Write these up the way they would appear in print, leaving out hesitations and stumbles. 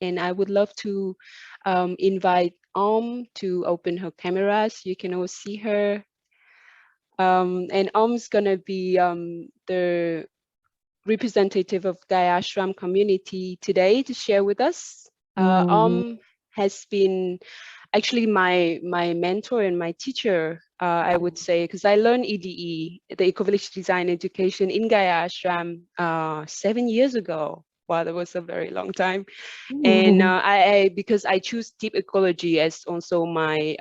and I would love to invite to open her camera so you can all see her. And Om's gonna be the representative of Gaia Ashram community today to share with us. Has been actually my mentor and my teacher, I would say, because I learned EDE, the Eco-Village Design Education in Gaia Ashram 7 years ago. Wow, that was a very long time. And because I choose deep ecology as also my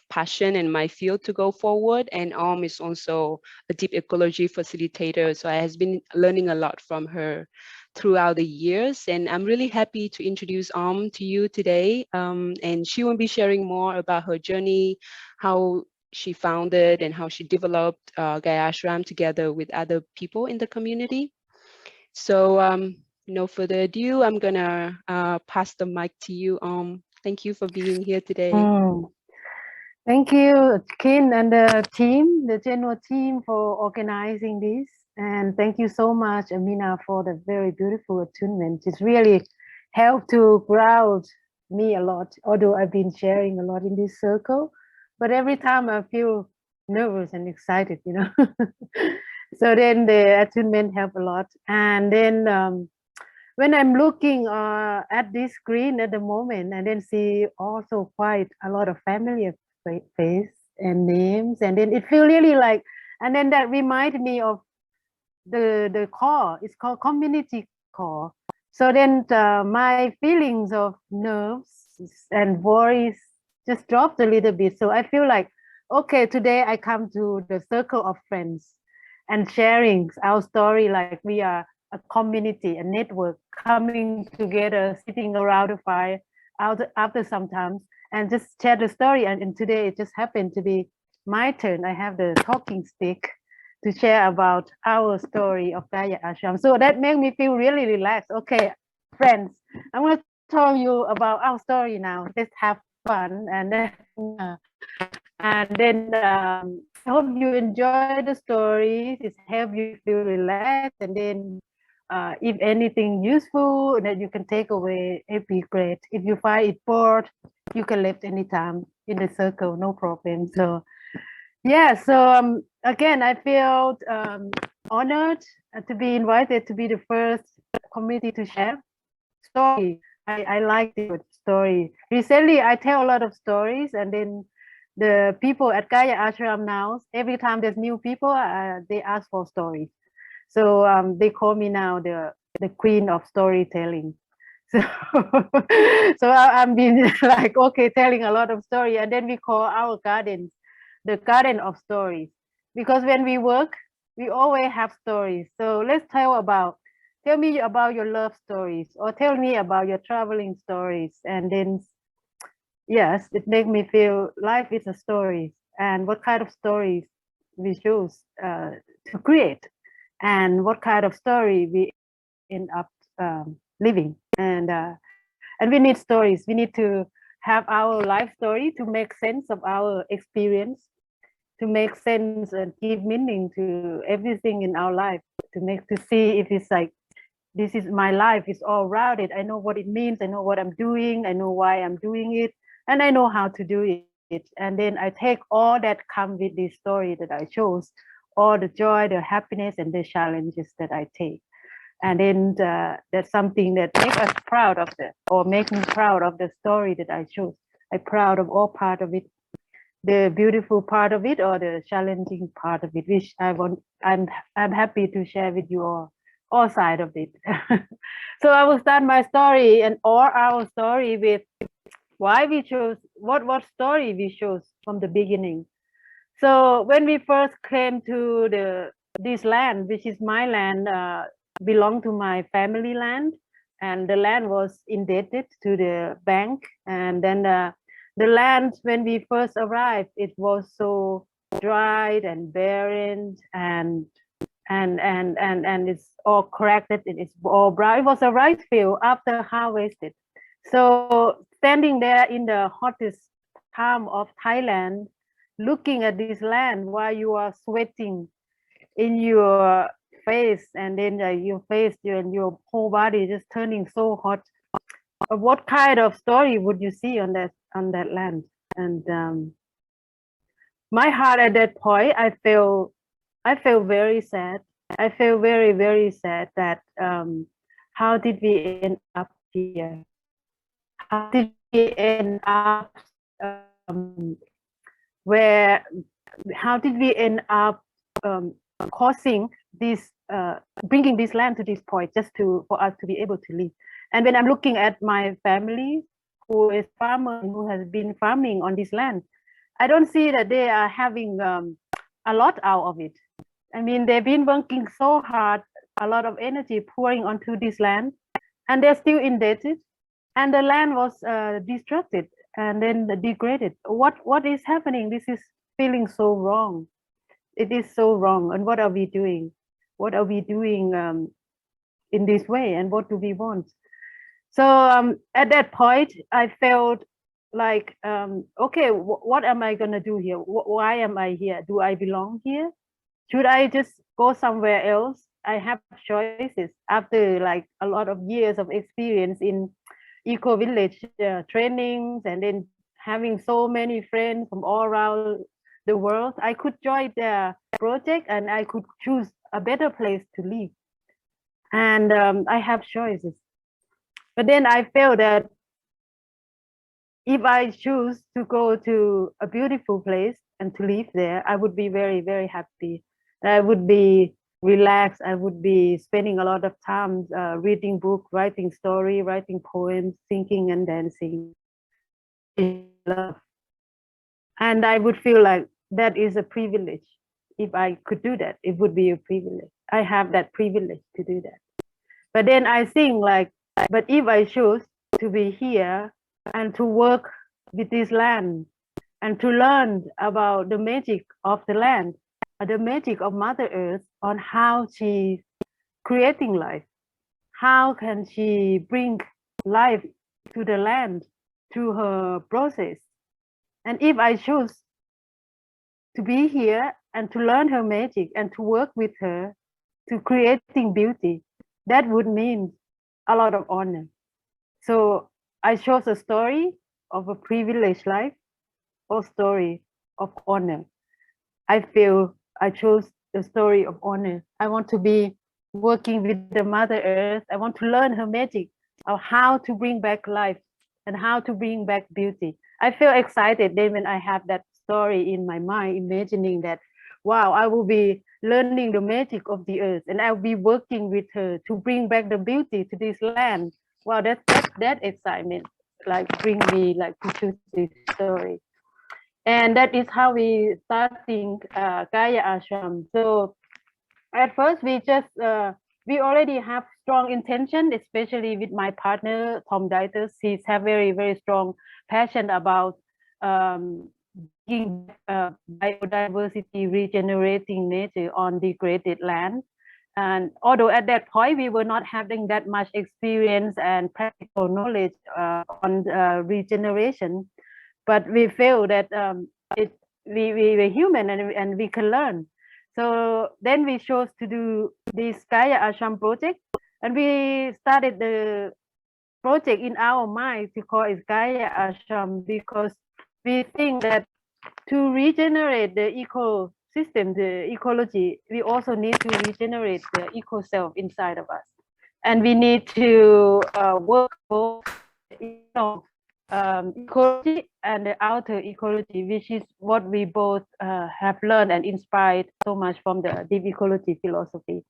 passion and my field to go forward, and is also a deep ecology facilitator, so I has been learning a lot from her throughout the years, and I'm really happy to introduce to you today, and she will be sharing more about her journey, how she founded and how she developed Gaia Ashram together with other people in the community. So no further ado, I'm gonna pass the mic to you. Thank you for being here today. Thank you, Kin and the team, the GENOA team, for organizing this. And thank you so much, Amina, for the very beautiful attunement. It's really helped to ground me a lot, although I've been sharing a lot in this circle. But every time I feel nervous and excited, you know. So then the attunement helped a lot. And then when I'm looking at this screen at the moment, and then see also quite a lot of familiar face and names, and then it feels really like, and then that reminds me of the call. It's called community call. So then my feelings of nerves and worries just dropped a little bit. So I feel like, okay, today I come to the circle of friends and sharing our story, like we are a community, a network coming together, sitting around the fire after sometimes, and just share the story. And today it just happened to be my turn. I have the talking stick to share about our story of Gaia Ashram. So that made me feel really relaxed. Okay, friends, I'm going to tell you about our story now. Let's have fun. And then I hope you enjoy the stories. It helps you feel relaxed. And then if anything useful that you can take away, it'd be great. If you find it bored, you can leave anytime in the circle, no problem. So yeah, so again, I feel honored to be invited to be the first community to share story. I like the word story. Recently, I tell a lot of stories, and then the people at Gaia Ashram now, every time there's new people, they ask for stories. So they call me now the queen of storytelling. So, so I'm been like, okay, telling a lot of story, and then we call our gardens the garden of stories, because when we work, we always have stories. So let's tell me about your love stories, or tell me about your traveling stories. And then, yes, it makes me feel life is a story, and what kind of stories we choose to create, and what kind of story we end up living. And we need stories. We need to have our life story to make sense of our experience, to make sense and give meaning to everything in our life, to see if it's like, this is my life, it's all rounded. I know what it means, I know what I'm doing, I know why I'm doing it, and I know how to do it. And then I take all that come with this story that I chose, all the joy, the happiness, and the challenges that I take. And then that's something that makes us proud of or make me proud of the story that I chose. I'm proud of all part of it, the beautiful part of it or the challenging part of it, which I'm happy to share with you all side of it. So I will start my story or our story with why we chose, what story we chose from the beginning. So when we first came to this land, which is my land, belonged to my family land, and the land was indebted to the bank. And then the land, when we first arrived, it was so dried and barren, and it's all cracked, and it's all brown. It was a rice field after harvested. So standing there in the hottest time of Thailand, looking at this land while you are sweating in your face, and then your face and your whole body just turning so hot, what kind of story would you see on that land? And my heart at that point, I feel very sad. I feel very, very sad that how did we end up here? How did we end up where? How did we end up causing this, bringing this land to this point, just for us to be able to live? And when I'm looking at my family, who is farmer, who has been farming on this land, I don't see that they are having a lot out of it. I mean, they've been working so hard, a lot of energy pouring onto this land, and they're still indebted, and the land was destructed and then degraded. What is happening? This is feeling so wrong. It is so wrong. And what are we doing? What are we doing in this way? And what do we want? So at that point, I felt like, okay, what am I gonna do here? Why am I here? Do I belong here? Should I just go somewhere else? I have choices after like a lot of years of experience in eco village trainings, and then having so many friends from all around the world. I could join their project and I could choose a better place to live. And I have choices. But then I felt that if I choose to go to a beautiful place and to live there, I would be very, very happy. I would be relaxed. I would be spending a lot of time reading books, writing story, writing poems, singing and dancing. Love. And I would feel like that is a privilege. If I could do that, it would be a privilege. I have that privilege to do that. But then I think like, but if I choose to be here and to work with this land and to learn about the magic of the land, the magic of Mother Earth, on how she's creating life, how can she bring life to the land through her process. And if I choose to be here and to learn her magic and to work with her to creating beauty, that would mean a lot of honor. So I chose a story of a privileged life or story of honor. I feel I chose the story of honor. I want to be working with the Mother Earth. I want to learn her magic of how to bring back life and how to bring back beauty. I feel excited then when I have that story in my mind, imagining that, wow, I will be learning the magic of the earth and I'll be working with her to bring back the beauty to this land. Wow, that excitement like bring me like to choose this story. And that is how we starting Gaia Ashram. So at first we just we already have strong intention, especially with my partner Tom Dieter. He's have very, very strong passion about bringing biodiversity, regenerating nature on degraded land. And although at that point we were not having that much experience and practical knowledge on regeneration, but we feel that we were human and we can learn. So then we chose to do this Gaia Ashram project, and we started the project in our mind to call it Gaia Ashram because we think that to regenerate the ecosystem, the ecology, we also need to regenerate the eco self inside of us. And we need to work both, ecology and the outer ecology, which is what we both have learned and inspired so much from the deep ecology philosophy.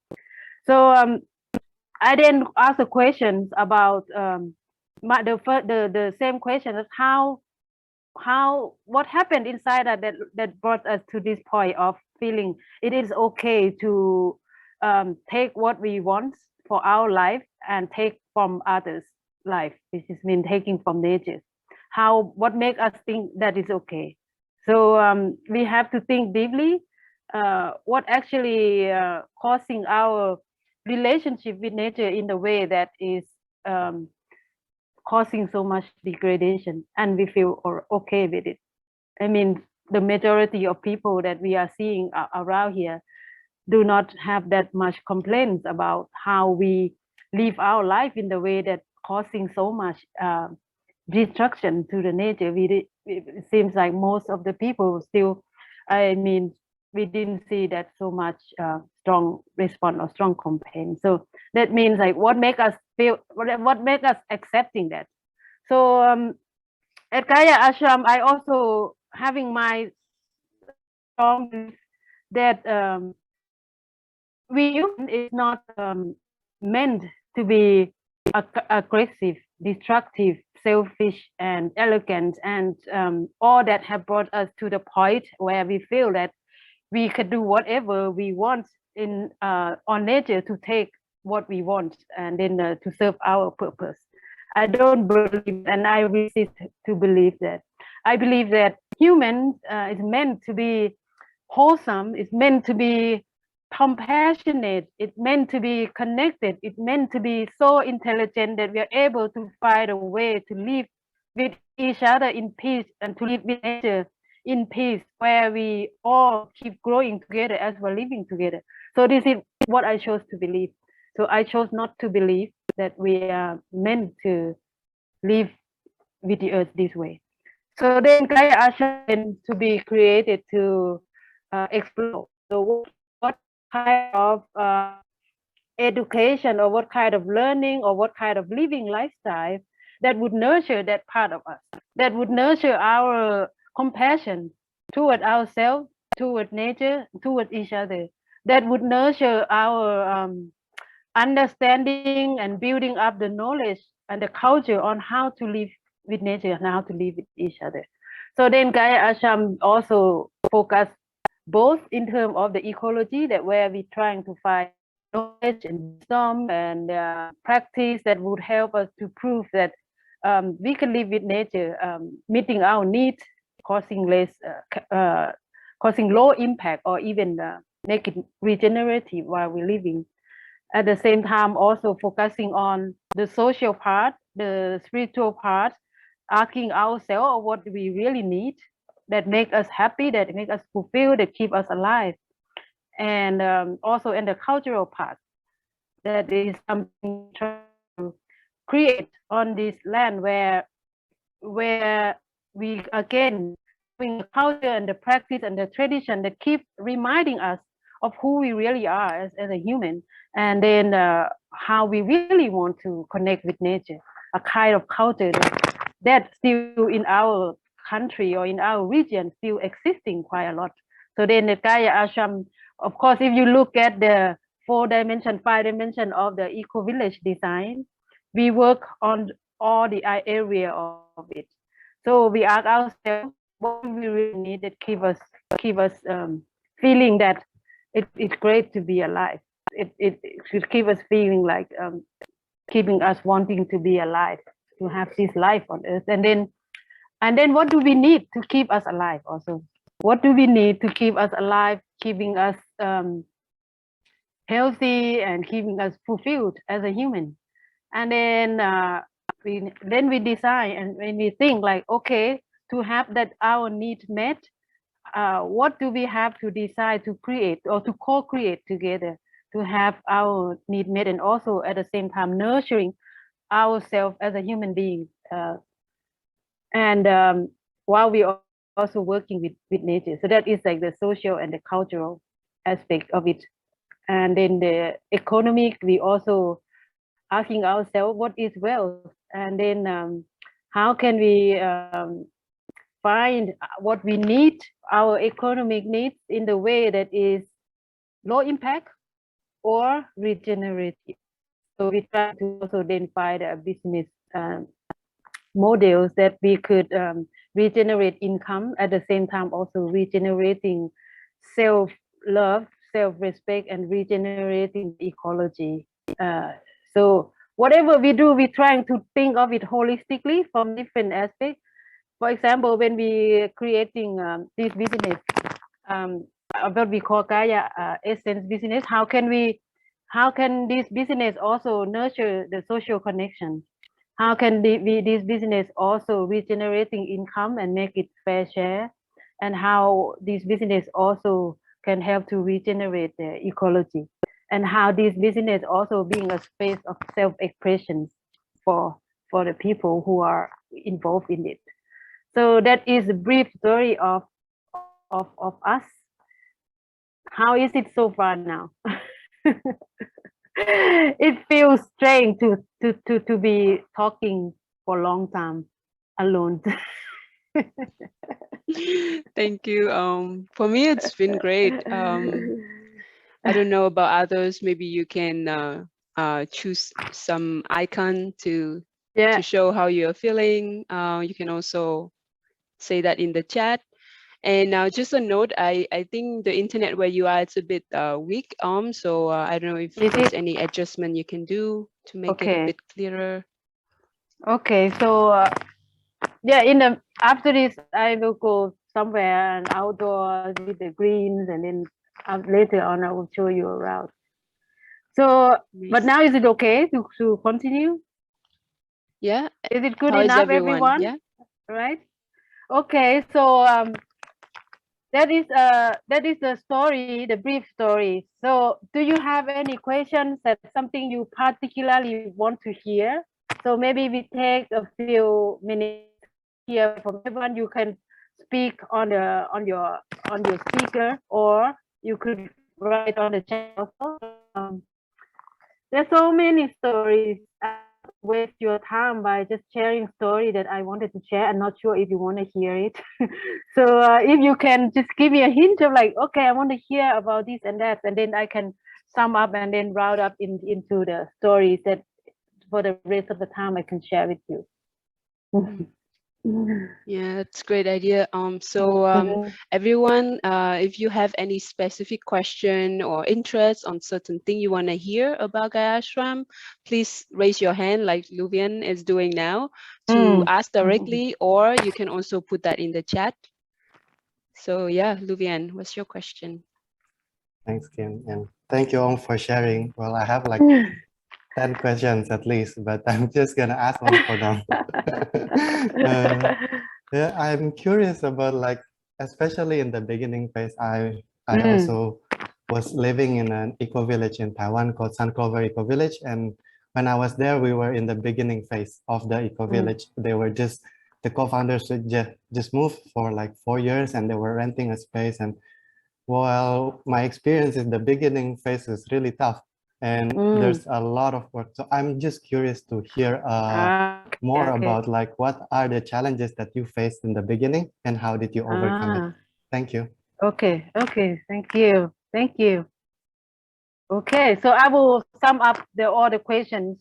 So I then asked the questions about the same question as what happened inside that brought us to this point of feeling it is okay to take what we want for our life and take from others' life, which is mean taking from nature. What make us think that is okay? So we have to think deeply what actually causing our relationship with nature in the way that is causing so much degradation, and we feel okay with it. I mean, the majority of people that we are seeing around here do not have that much complaints about how we live our life in the way that causing so much destruction to the nature. It seems like most of the people still, I mean, we didn't see that so much strong response or strong campaign. So that means like what make us feel, what make us accepting that. So at Gaia Ashram, I also having my strong belief that we human is not meant to be aggressive, destructive, selfish, and arrogant, and all that have brought us to the point where we feel that we could do whatever we want in on nature to take what we want and then to serve our purpose. I don't believe, and I resist to believe that. I believe that human is meant to be wholesome. It's meant to be compassionate. It's meant to be connected. It's meant to be so intelligent that we are able to find a way to live with each other in peace and to live with nature in peace, where we all keep growing together as we're living together. So this is what I chose to believe. So I chose not to believe that we are meant to live with the earth this way. So then Gaia Ashram to be created to explore. So what kind of education or what kind of learning or what kind of living lifestyle that would nurture that part of us, that would nurture our compassion toward ourselves, toward nature, toward each other, that would nurture our understanding and building up the knowledge and the culture on how to live with nature and how to live with each other. So then Gaia Ashram also focus both in terms of the ecology, that where we're trying to find knowledge and wisdom and practice that would help us to prove that we can live with nature, meeting our needs, causing less, causing low impact, or even make it regenerative while we're living. At the same time, also focusing on the social part, the spiritual part, asking ourselves what we really need, that make us happy, that make us fulfilled, that keep us alive. And also in the cultural part, that is something to create on this land where we again having the culture and the practice and the tradition that keep reminding us of who we really are as a human, and then how we really want to connect with nature, a kind of culture that still in our country or in our region still existing quite a lot. So then the Gaia Ashram, of course, if you look at the 4-dimension, 5-dimension of the eco-village design, we work on all the area of it. So we ask ourselves what we really need that keep us feeling that it's great to be alive. It should keep us feeling like keeping us wanting to be alive, to have this life on earth. And then what do we need to keep us alive also? What do we need to keep us alive, keeping us healthy and keeping us fulfilled as a human? And then we design, and when we think like, okay, to have that our needs met, what do we have to decide to create or to co-create together to have our need met, and also at the same time nurturing ourselves as a human being, and while we are also working with nature. So that is like the social and the cultural aspect of it. And then the economic, we also asking ourselves what is wealth, and then how can we find what we need, our economic needs, in the way that is low impact or regenerative. So we try to also then find a business models that we could regenerate income, at the same time also regenerating self-love, self-respect, and regenerating ecology. So whatever we do, we're trying to think of it holistically from different aspects. For example, when we creating this business, what we call Gaia Essence business, how can this business also nurture the social connection? How can this business also regenerating income and make it fair share? And how this business also can help to regenerate the ecology? And how this business also being a space of self-expression. for the people who are involved in it. So that is a brief story of us. How is it so far now? It feels strange to be talking for a long time alone. Thank you. For me, it's been great. I don't know about others. Maybe you can choose some icon to show how you're feeling. You can also say that in the chat. And now, just a note, I think the internet where you are, it's a bit weak. So I don't know if there's any adjustment you can do to make it a bit clearer. Okay, so yeah, after this, I will go somewhere and outdoor with the greens, and then later on I will show you around. So, but now is it okay to continue? Yeah. Is it good How is enough, everyone? everyone? Yeah. Right. Okay, so that is the story, the brief story. So, do you have any questions? That something you particularly want to hear? So maybe we take a few minutes here from everyone. You can speak on your speaker, or you could write on the chat also. There's so many stories. I waste your time by just sharing story that I wanted to share. I'm not sure if you want to hear it. So if you can just give me a hint of like, okay, I want to hear about this and that, and then I can sum up and then round up into the stories that for the rest of the time I can share with you. Yeah, that's a great idea. Everyone, if you have any specific question or interest on certain thing you want to hear about Gaia Ashram, please raise your hand like Luvian is doing now to ask directly, or you can also put that in the chat. So yeah, Luvian, what's your question? Thanks, Kim, and thank you all for sharing. Well, I have like 10 questions at least, but I'm just gonna ask one for now. Yeah, I'm curious about like, especially in the beginning phase, I also was living in an eco village in Taiwan called Sunclover Eco Village, and when I was there, we were in the beginning phase of the eco village. They were just the co-founders just moved for like 4 years, and they were renting a space. And well, my experience in the beginning phase is really tough, and there's a lot of work. So I'm just curious to hear more about like what are the challenges that you faced in the beginning and how did you overcome it? Thank you. Okay, thank you. Okay, so I will sum up all the questions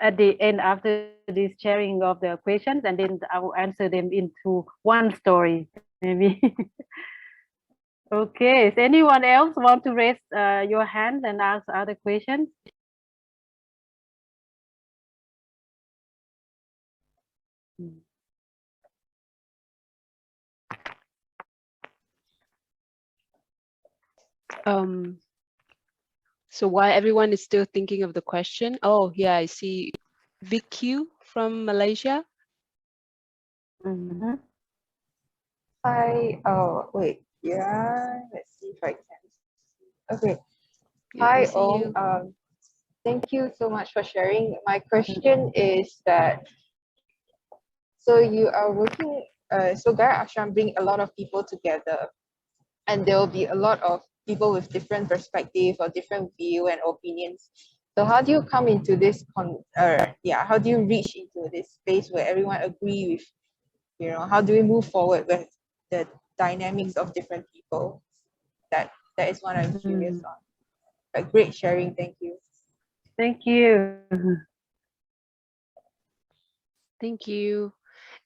at the end after this sharing of the questions, and then I will answer them into one story maybe. Okay, is anyone else want to raise your hand and ask other questions? So while everyone is still thinking of the question, oh yeah, I see Vic Q from Malaysia. Hi, oh wait, yeah, let's see if I can. Okay. Yeah, hi, Om. Thank you so much for sharing. My question is that, so you are working, so Gaia Ashram bring a lot of people together, and there will be a lot of people with different perspective or different view and opinions. So how do you come into this how do you reach into this space where everyone agree with, how do we move forward with the dynamics of different people? That is what I'm curious on. But great sharing, thank you. Thank you. Thank you.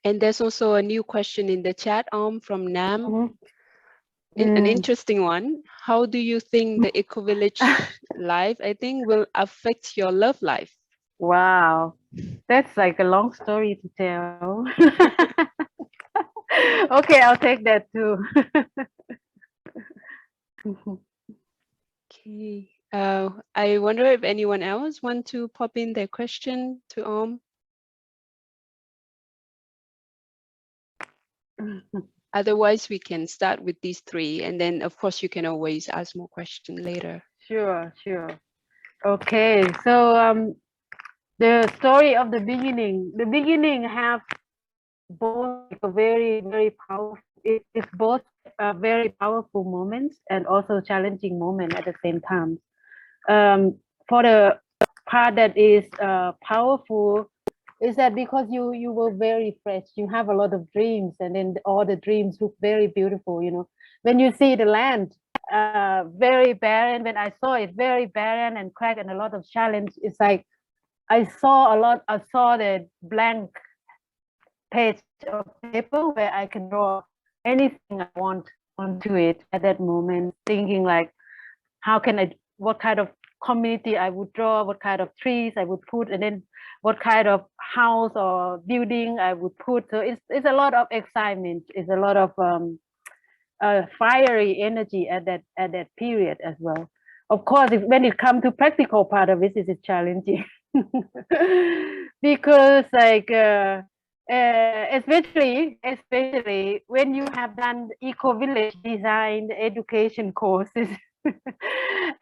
And there's also a new question in the chat from Nam. An interesting one. How do you think the eco village life, I think, will affect your love life? Wow, that's like a long story to tell. Okay, I'll take that too. Okay. I wonder if anyone else want to pop in their question to Otherwise, we can start with these three, and then of course you can always ask more questions later. Sure. Okay, so The story of the beginning have both like a very, very powerful, it's both very powerful moments and also challenging moment at the same time. For the part that is powerful is that because you were very fresh, you have a lot of dreams, and then all the dreams look very beautiful, you know. When you see the land very barren, when I saw it very barren and cracked and a lot of challenge, it's like I saw the blank page of paper where I can draw anything I want onto it at that moment, thinking like, how can I, what kind of community I would draw, what kind of trees I would put, and then what kind of house or building I would put. So it's a lot of excitement. It's a lot of fiery energy at that period as well. Of course, when it comes to practical part of it, it's challenging because like especially when you have done eco village design education courses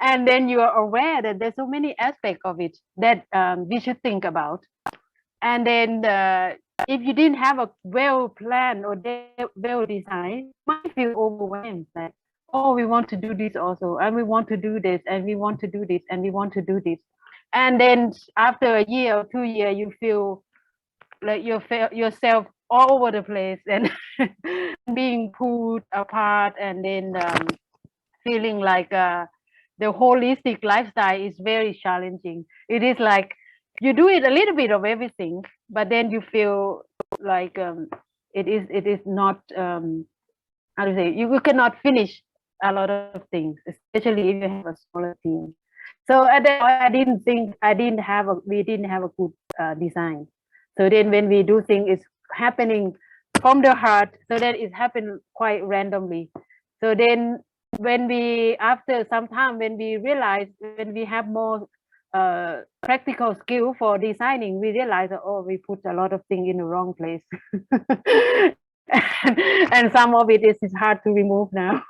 and then you are aware that there's so many aspects of it that we should think about, and then if you didn't have a well planned or well designed, you might feel overwhelmed, like, oh, we want to do this also, and we want to do this, and we want to do this, and we want to do this, and then after a year or 2 years you feel like yourself all over the place and being pulled apart, and then feeling like the holistic lifestyle is very challenging. It is like you do it a little bit of everything, but then you feel like it is not how to say, you cannot finish a lot of things, especially if you have a smaller team. So at that point, we didn't have a good design. So then when we do things, it's happening from the heart, so that it happened quite randomly. So then when we, after some time, when we realize, when we have more practical skill for designing, we realize that, oh, we put a lot of things in the wrong place. And some of it is hard to remove now.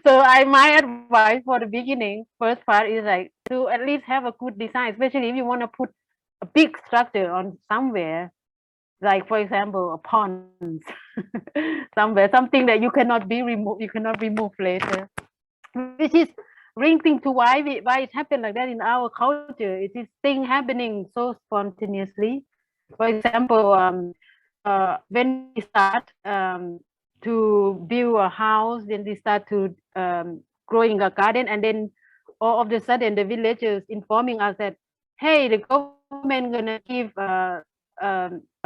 So my advice for the beginning, first part is like to at least have a good design, especially if you want to put a big structure on somewhere, like for example a pond somewhere, something that you cannot remove later, which is linking to why it happened like that in our culture. It is thing happening so spontaneously. For example, when we start to build a house, then we start to growing a garden, and then all of a sudden the villagers informing us that, hey, the government gonna give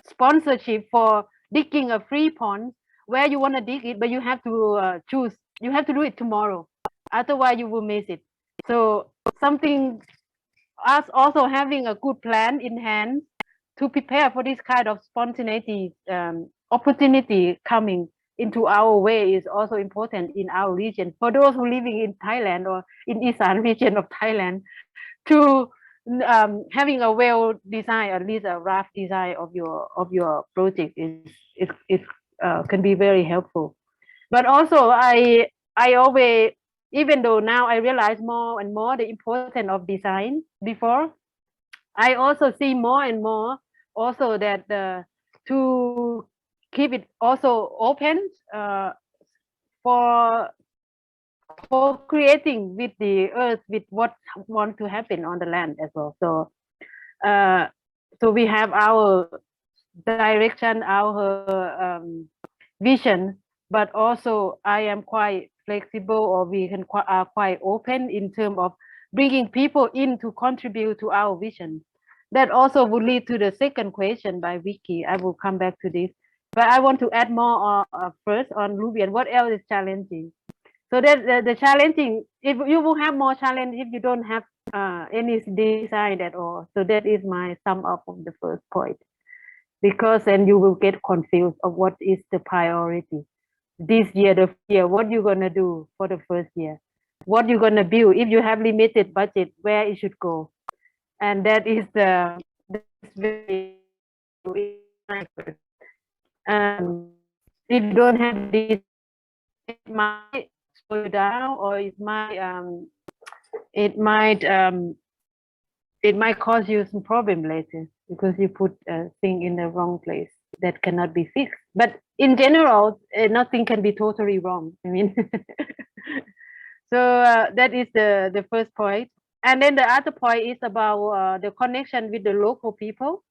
sponsorship for digging a free pond where you want to dig it, but you have to choose, you have to do it tomorrow, otherwise you will miss it. So something, us also having a good plan in hand to prepare for this kind of spontaneity opportunity coming into our way is also important in our region. For those who living in Thailand or in Isan region of Thailand, to having a well design, at least a rough design of your project is can be very helpful. But also I always, even though now I realize more and more the importance of design before, I also see more and more also that to keep it also open for creating with the earth, with what want to happen on the land as well. So so we have our direction, our vision, but also I am quite flexible, or we are quite open in terms of bringing people in to contribute to our vision. That also would lead to the second question by Vicky. I will come back to this, but I want to add more first on Ruby and what else is challenging. So that the challenging, if you will have more challenge if you don't have any design at all. So that is my sum up of the first point, because then you will get confused of what is the priority this year, the year, what you're gonna do for the first year, what you're gonna build. If you have limited budget, where it should go, and that is very if you don't have this, it might slow down, or it might it might cause you some problem later because you put a thing in the wrong place that cannot be fixed. But in general, nothing can be totally wrong. I mean, so that is the first point. And then the other point is about the connection with the local people,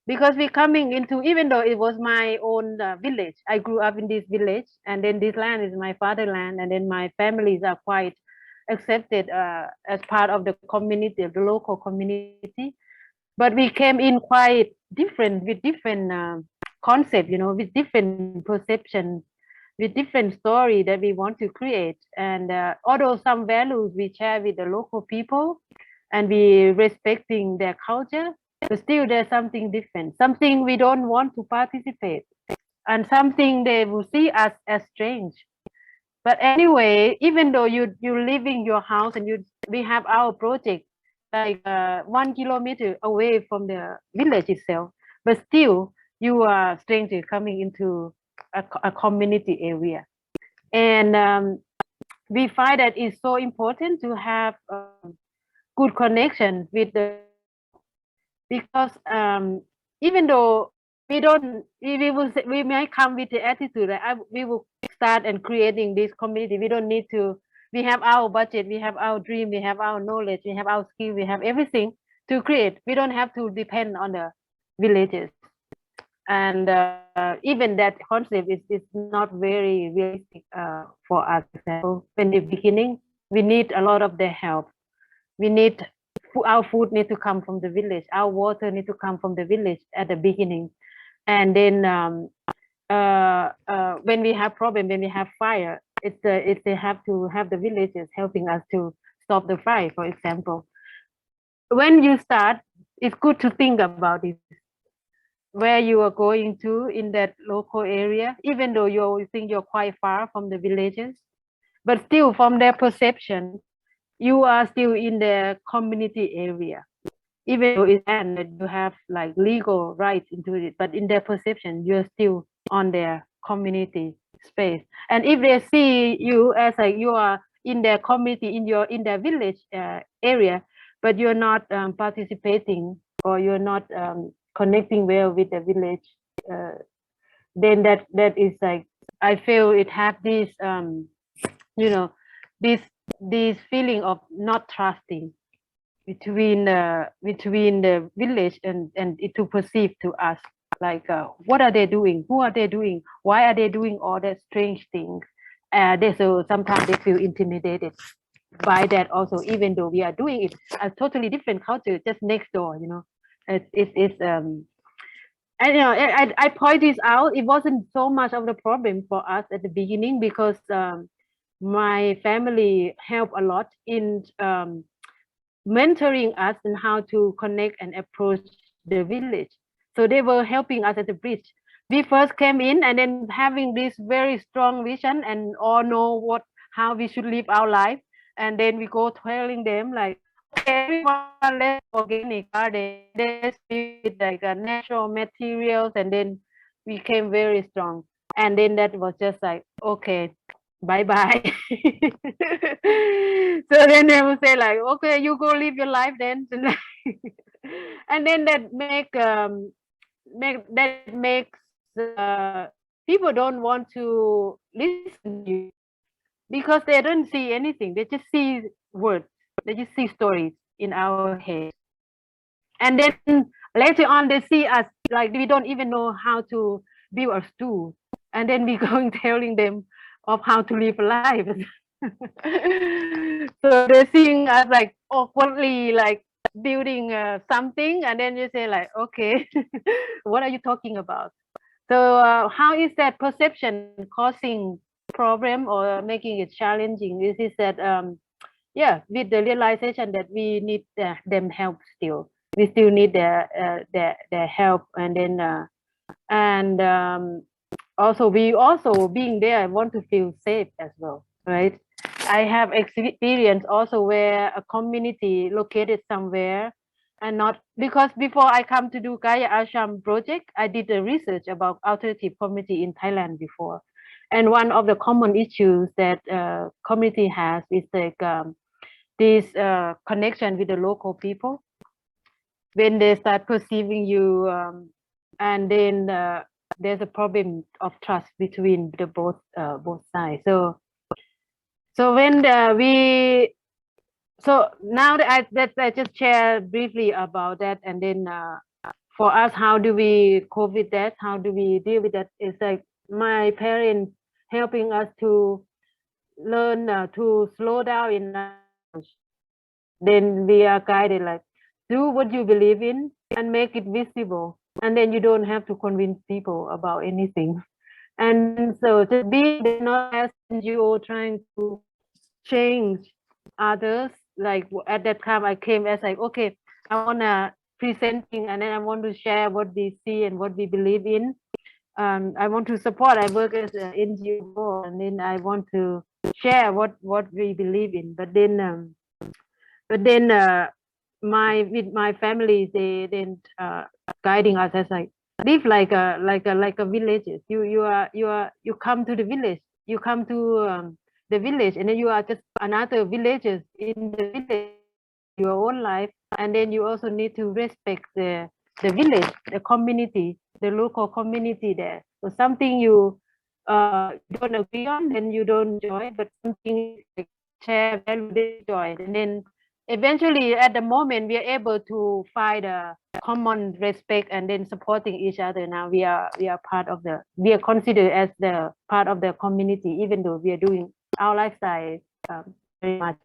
because we're coming into, even though it was my own village, I grew up in this village, and then this land is my fatherland, and then my families are quite accepted as part of the community, of the local community. But we came in quite different, with different concept, with different perception, with different story that we want to create. And although some values we share with the local people and we respecting their culture, but still there's something different, something we don't want to participate, and something they will see us as strange. But anyway, even though you leaving your house and we have our project like 1 kilometer away from the village itself, but still you are stranger coming into a community area. And we find that it's so important to have good connection with the, because even though we might come with the attitude that we will start and creating this community. We don't need to, we have our budget, we have our dream, we have our knowledge, we have our skill, we have everything to create. We don't have to depend on the villages. And even that concept is not very realistic for us. So in the beginning, we need a lot of their help. We need, our food need to come from the village. Our water need to come from the village at the beginning. And then when we have problem, when we have fire, they have to have the villagers helping us to stop the fire, for example. When you start, it's good to think about it, where you are going to in that local area, even though you think you're quite far from the villages, but still from their perception, you are still in the community area. Even though it's land that you have like legal rights into it, but in their perception, you're still on their community space. And if they see you as like you are in their community, in their village area, but you're not participating, or you're not connecting well with the village, then that is like, I feel it have this this feeling of not trusting between the village and it to perceive to us, like what are they doing, who are they doing, why are they doing all that strange things. So sometimes they feel intimidated by that also, even though we are doing it a totally different culture just next door. And I point this out. It wasn't so much of the problem for us at the beginning, because my family helped a lot in mentoring us in how to connect and approach the village. So they were helping us at the bridge. We first came in and then having this very strong vision and all know how we should live our life. And then we go telling them like, okay, everyone, let's organic garden, let's with like natural materials, and then we came very strong. And then that was just like, okay, bye-bye. So then they will say like, okay, you go live your life then. And then that makes people don't want to listen to you, because they don't see anything. They just see words. They just see stories in our head. And then later on, they see us like we don't even know how to build a stool. And then we going telling them of how to live a life. So they're seeing us like awkwardly, like building something, and then you say like, okay, what are you talking about? So how is that perception causing problem or making it challenging? This is that yeah, with the realization that we need them help still. We still need their help, and then also we also being there want to feel safe as well, right? I have experience also where a community located somewhere, and not because before I come to do Gaia Ashram project, I did a research about alternative community in Thailand before. And one of the common issues that community has is like this connection with the local people. when they start perceiving you, and then there's a problem of trust between the both sides. So when so now that I just share briefly about that, and then for us, how do we cope with that? How do we deal with that? It's like my parents helping us to learn to slow down in language. Then we are guided like, do what you believe in and make it visible, and then you don't have to convince people about anything. And so just be there, not as NGO trying to change others. Like at that time I came as like, okay, I want to presenting, and then I want to share what we see and what we believe in. I want to support. I work as an NGO, and then I want to share what we believe in. But then with my family, they then guiding us as like, live like a villages. You come to the village. You come to the village, and then you are just another villagers in the village, your own life, and then you also need to respect the village, the community, the local community there. So something you don't agree on, then you don't join, but something like share value, they join. And then eventually at the moment we are able to find a common respect and then supporting each other. Now we are part of the, we are considered as the part of the community, even though we are doing our lifestyle very much.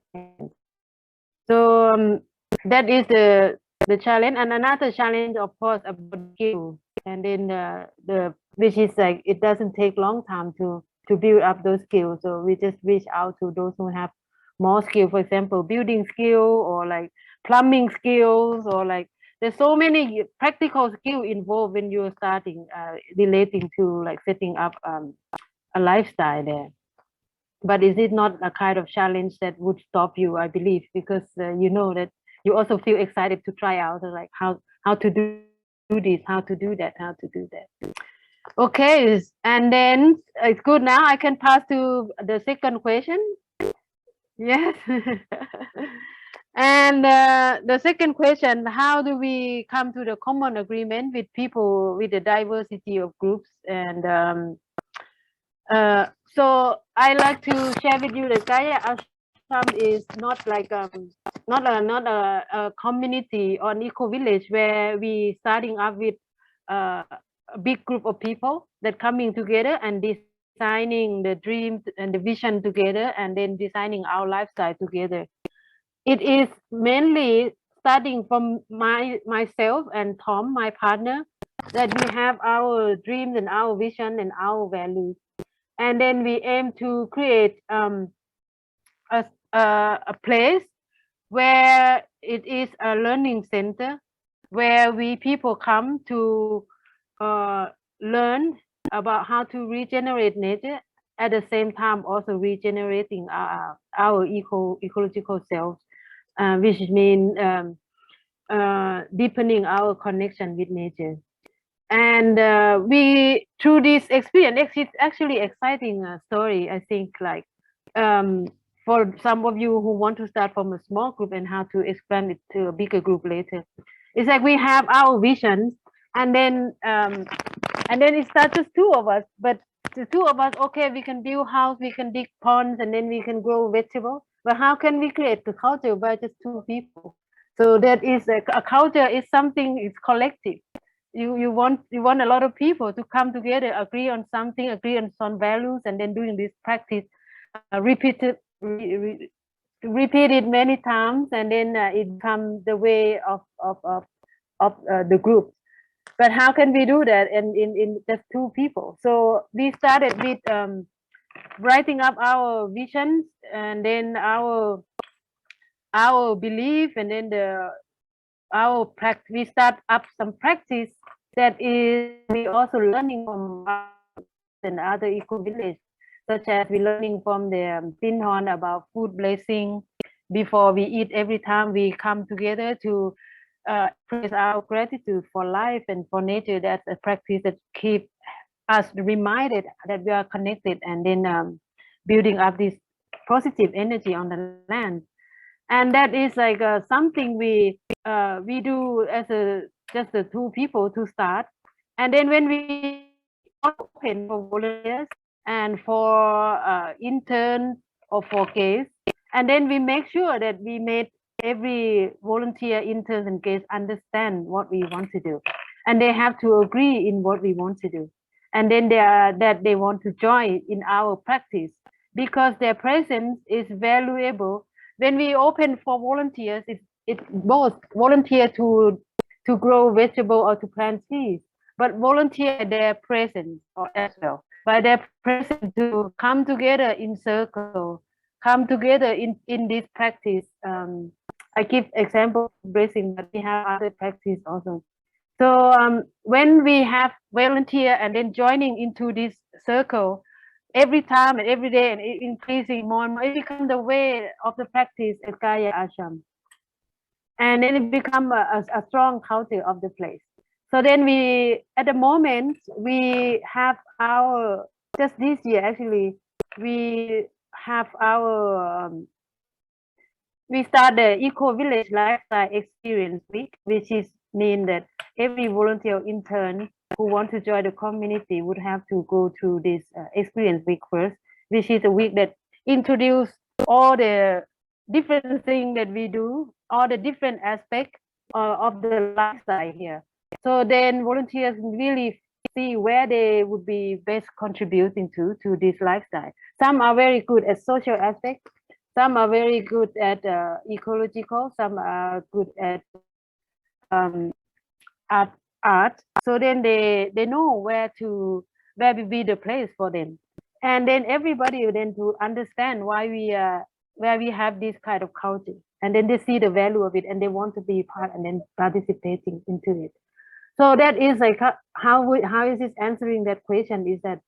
So that is the challenge. And another challenge, of course, about skill, and then the which is like, it doesn't take long time to build up those skills. So we just reach out to those who have more skill, for example, building skill, or like plumbing skills, or like there's so many practical skill involved when you're starting relating to like setting up a lifestyle there. But is it not a kind of challenge that would stop you? I believe, because you know that you also feel excited to try out, like how to do this, how to do that, how to do that. Okay, and then it's good. Now I can pass to the second question. Yes. And the second question, how do we come to the common agreement with people with a diversity of groups? And so I like to share with you that Gaia Ashram is not like not a community or an eco village where we starting up with a big group of people that coming together and designing the dreams and the vision together, and then designing our lifestyle together. It is mainly starting from myself and Tom, my partner, that we have our dreams and our vision and our values. And then we aim to create a place where it is a learning center, where people come to learn about how to regenerate nature, at the same time also regenerating our ecological selves, which means deepening our connection with nature. And we, through this experience, it's actually exciting story, I think, like for some of you who want to start from a small group and how to expand it to a bigger group later. It's like we have our visions, and then it starts just two of us, but the two of us, okay, we can build house, we can dig ponds, and then we can grow vegetables, but how can we create the culture by just two people? So that is a culture is something, it's collective. You want a lot of people to come together, agree on something, agree on some values, and then doing this practice repeat it many times, and then it becomes the way of the group. But how can we do that in just two people? So we started with writing up our visions, and then our belief, and then our practice. We start up some practice that is we also learning from and other eco village, such as we learning from the Pinhorn about food blessing before we eat. Every time we come together to express our gratitude for life and for nature. That's a practice that keep us reminded that we are connected, and then building up this positive energy on the land. And that is like something we do as just the two people to start. And then when we open for volunteers and for interns or for guests, and then we make sure that we made every volunteer, interns, and guests understand what we want to do, and they have to agree in what we want to do, and then they want to join in our practice, because their presence is valuable. When we open for volunteers, it's both volunteer to grow vegetable or to plant trees, but volunteer their presence as well, by their presence to come together in circle, come together in this practice. I give example of blessing, but we have other practice also. So when we have volunteer and then joining into this circle every time and every day and increasing more and more, it becomes the way of the practice at Gaia Ashram. And then it becomes a strong culture of the place. So then we, at the moment, we have our, just this year actually, we have our, we start the Eco Village Lifestyle Experience Week, which is mean that every volunteer or intern who want to join the community would have to go through this experience week first, which is a week that introduce all the different things that we do, all the different aspects of the lifestyle here. So then volunteers really see where they would be best contributing to this lifestyle. Some are very good at social aspects, some are very good at ecological, some are good at art. So then they know where will be the place for them, and then everybody then to understand why where we have this kind of culture, and then they see the value of it and they want to be part and then participating into it. So that is like how is this answering that question, is that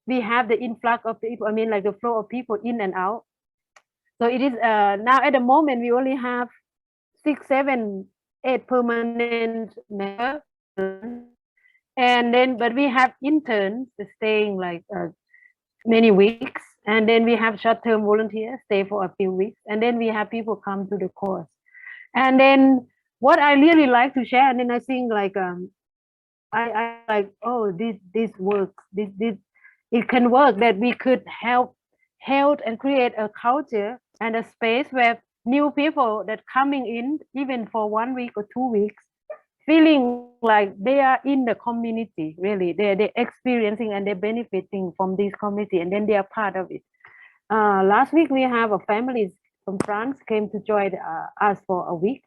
we have the influx of people, I mean like the flow of people in and out. So it is now at the moment we only have 6, 7, 8 permanent members, and then but we have interns staying like many weeks, and then we have short-term volunteers stay for a few weeks, and then we have people come to the course. And then what I really like to share, and then I think like I like, oh, this works, this it can work, that we could help and create a culture and a space where new people that coming in, even for 1 week or 2 weeks, feeling like they are in the community, really, they're experiencing and they're benefiting from this community, and then they are part of it. Last week we have a family from France came to join us for a week,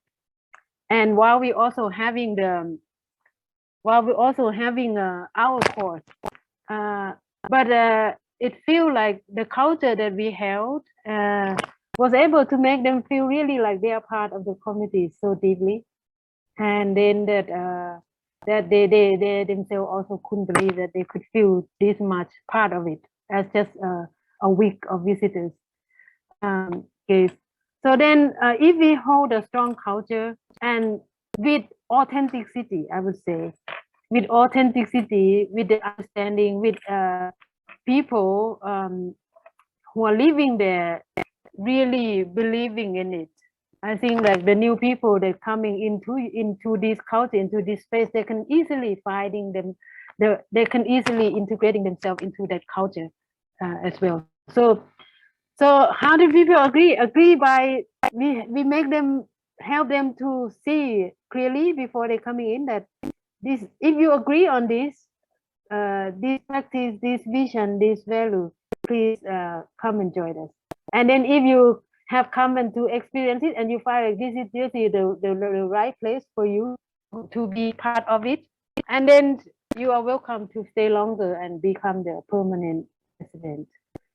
and while we also having our course, but it feel like the culture that we held was able to make them feel really like they are part of the community so deeply, and then that they themselves also couldn't believe that they could feel this much part of it as just a week of visitors. Case. So then if we hold a strong culture and with authenticity, I would say, with authenticity, with the understanding, with people who are living there, really believing in it. I think like the new people that coming into this culture, into this space, they can easily finding them, they can easily integrating themselves into that culture as well. So how do people agree? Agree by we make them, help them to see clearly before they coming in that this, if you agree on this practice, this vision, this value, please come and join us. And then if you have come and to experience it and you find like this is the right place for you to be part of it, and then you are welcome to stay longer and become the permanent resident.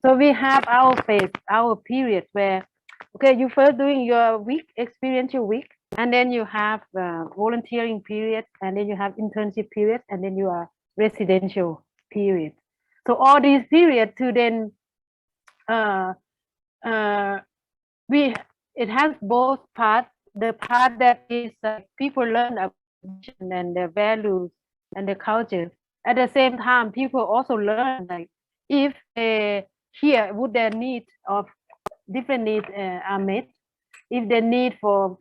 So we have our phase, our period where, okay, you first doing your week, experiential week, and then you have volunteering period, and then you have internship period, and then you are residential period. So all these periods to then it has both parts. The part that is people learn about and the values and the culture. At the same time, people also learn like if they hear what their need of different needs are met. If the need for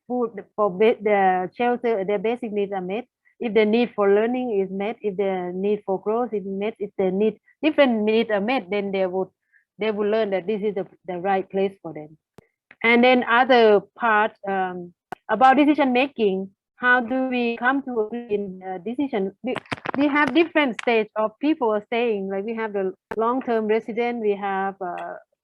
food, for the shelter, their basic needs are met. If the need for learning is met, if the need for growth is met, if the need different needs are met, then they would learn that this is the right place for them. And then other part about decision making, how do we come to agree in decision? We have different stage of people staying. Like we have the long-term resident, we have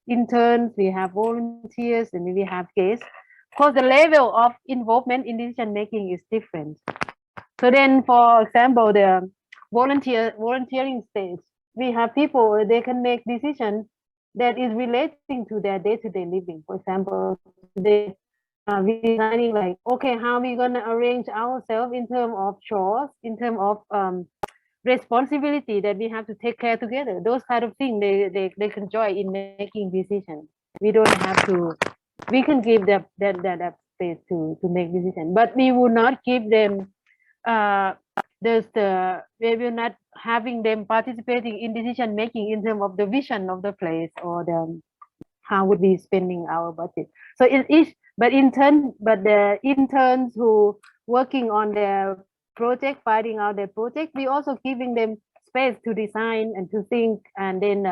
interns, we have volunteers, and we have guests. Of course, the level of involvement in decision making is different. So then, for example, the volunteering stage, we have people, they can make decisions that is relating to their day-to-day living. For example, they we designing like, okay, how we gonna arrange ourselves in terms of chores, in terms of responsibility that we have to take care together. Those kind of things they can join in making decisions. We don't have to. We can give that space to make decisions, but we will not give them. We will not having them participating in decision making in terms of the vision of the place or the how would we spending our budget. So it is, but the interns who working on their project, finding out their project, we also giving them space to design and to think, and then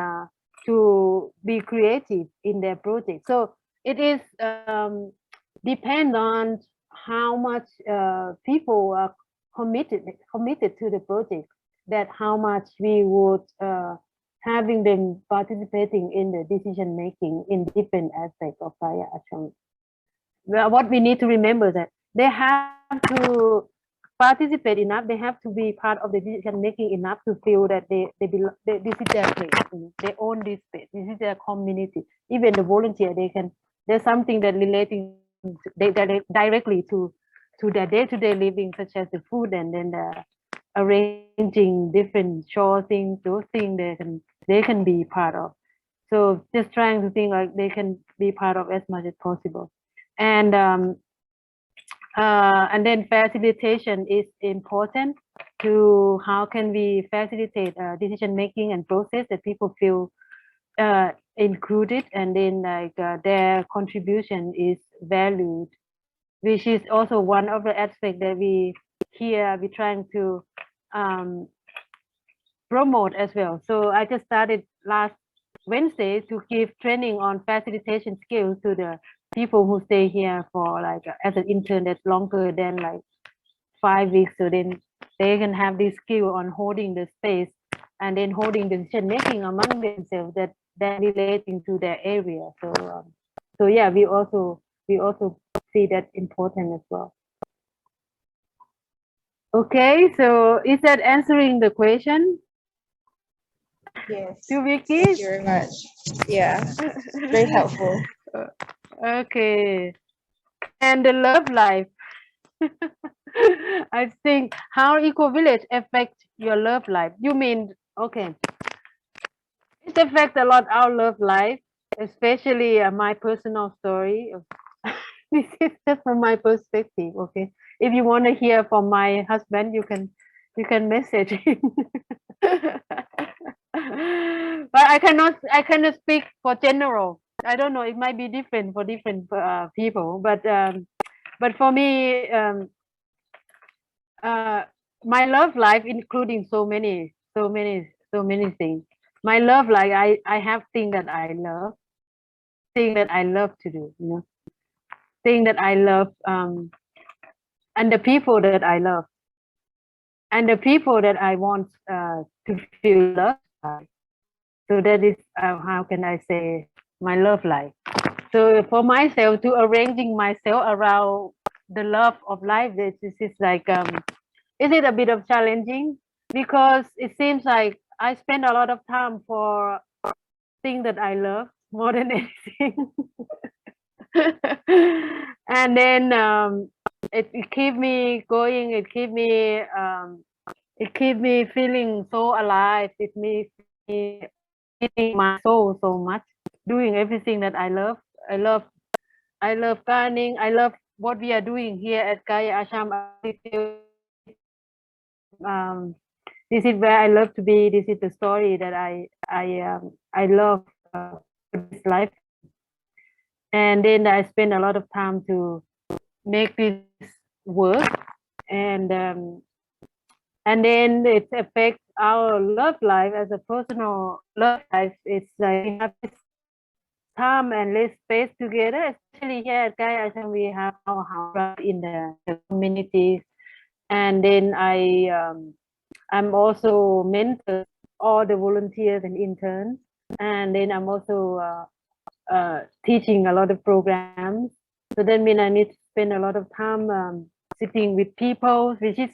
to be creative in their project. So it is depend on how much people are committed to the project, that how much we would having them participating in the decision making in different aspects of Gaia Ashram. Well, what we need to remember that they have to participate enough, they have to be part of the decision making enough to feel that this is their place, they own this space, this is their community. Even the volunteer, there's something that relating directly to their day-to-day living, such as the food, and then the arranging different chore things, those things they can be part of. So just trying to think like they can be part of as much as possible. And then facilitation is important to how can we facilitate decision making and process that people feel included, and then like their contribution is valued, which is also one of the aspects that we're trying to promote as well. So I just started last Wednesday to give training on facilitation skills to the people who stay here for like as an intern that's longer than like 5 weeks. So then they can have this skill on holding the space and then holding the decision making among themselves that relating to their area. So yeah, we also see that important as well. Okay, so is that answering the question? Yes. To Vicky? Thank you very much. Yeah, very helpful. Okay. And the love life. I think how eco-village affect your love life. You mean, okay. It affects a lot our love life, especially my personal story. This is just from my perspective, okay? If you want to hear from my husband, you can message him. But I cannot speak for general. I don't know, it might be different for different people, but for me, my love life including so many things. My love life, I have things that I love to do, you know, thing that I love, and the people that I love, and the people that I want to feel loved by. So that is how can I say my love life. So for myself, to arranging myself around the love of life, this is like is it a bit of challenging, because it seems like I spend a lot of time for things that I love more than anything. And then it keep me going, it keep me feeling so alive, it makes me feeling my soul so much, doing everything that I love. I love gardening, I love what we are doing here at Gaia Ashram. This is where I love to be, this is the story that I love this life. And then I spend a lot of time to make this work, and then it affects our love life as a personal love life. It's like we have this time and less space together, especially here at Gaia Ashram. We have our house in the communities, and then I'm also mentor all the volunteers and interns, and then I'm also teaching a lot of programs. So that means I need to spend a lot of time sitting with people, which is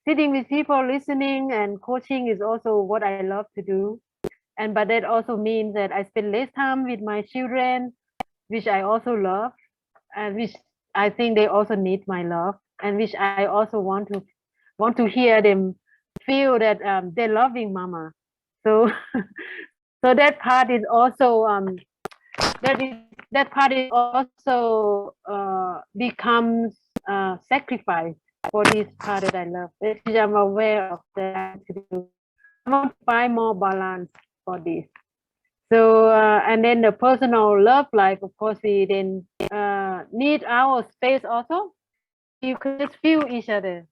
sitting with people, listening, and coaching is also what I love to do. And but that also means that I spend less time with my children, which I also love, and which I think they also need my love, and which I also want to hear them feel that they're loving mama. So so that part is also that part is also becomes sacrifice for this part that I love, which I'm aware of that to do. I want to find more balance for this. So and then the personal love life, of course, we then need our space also. You can just feel each other,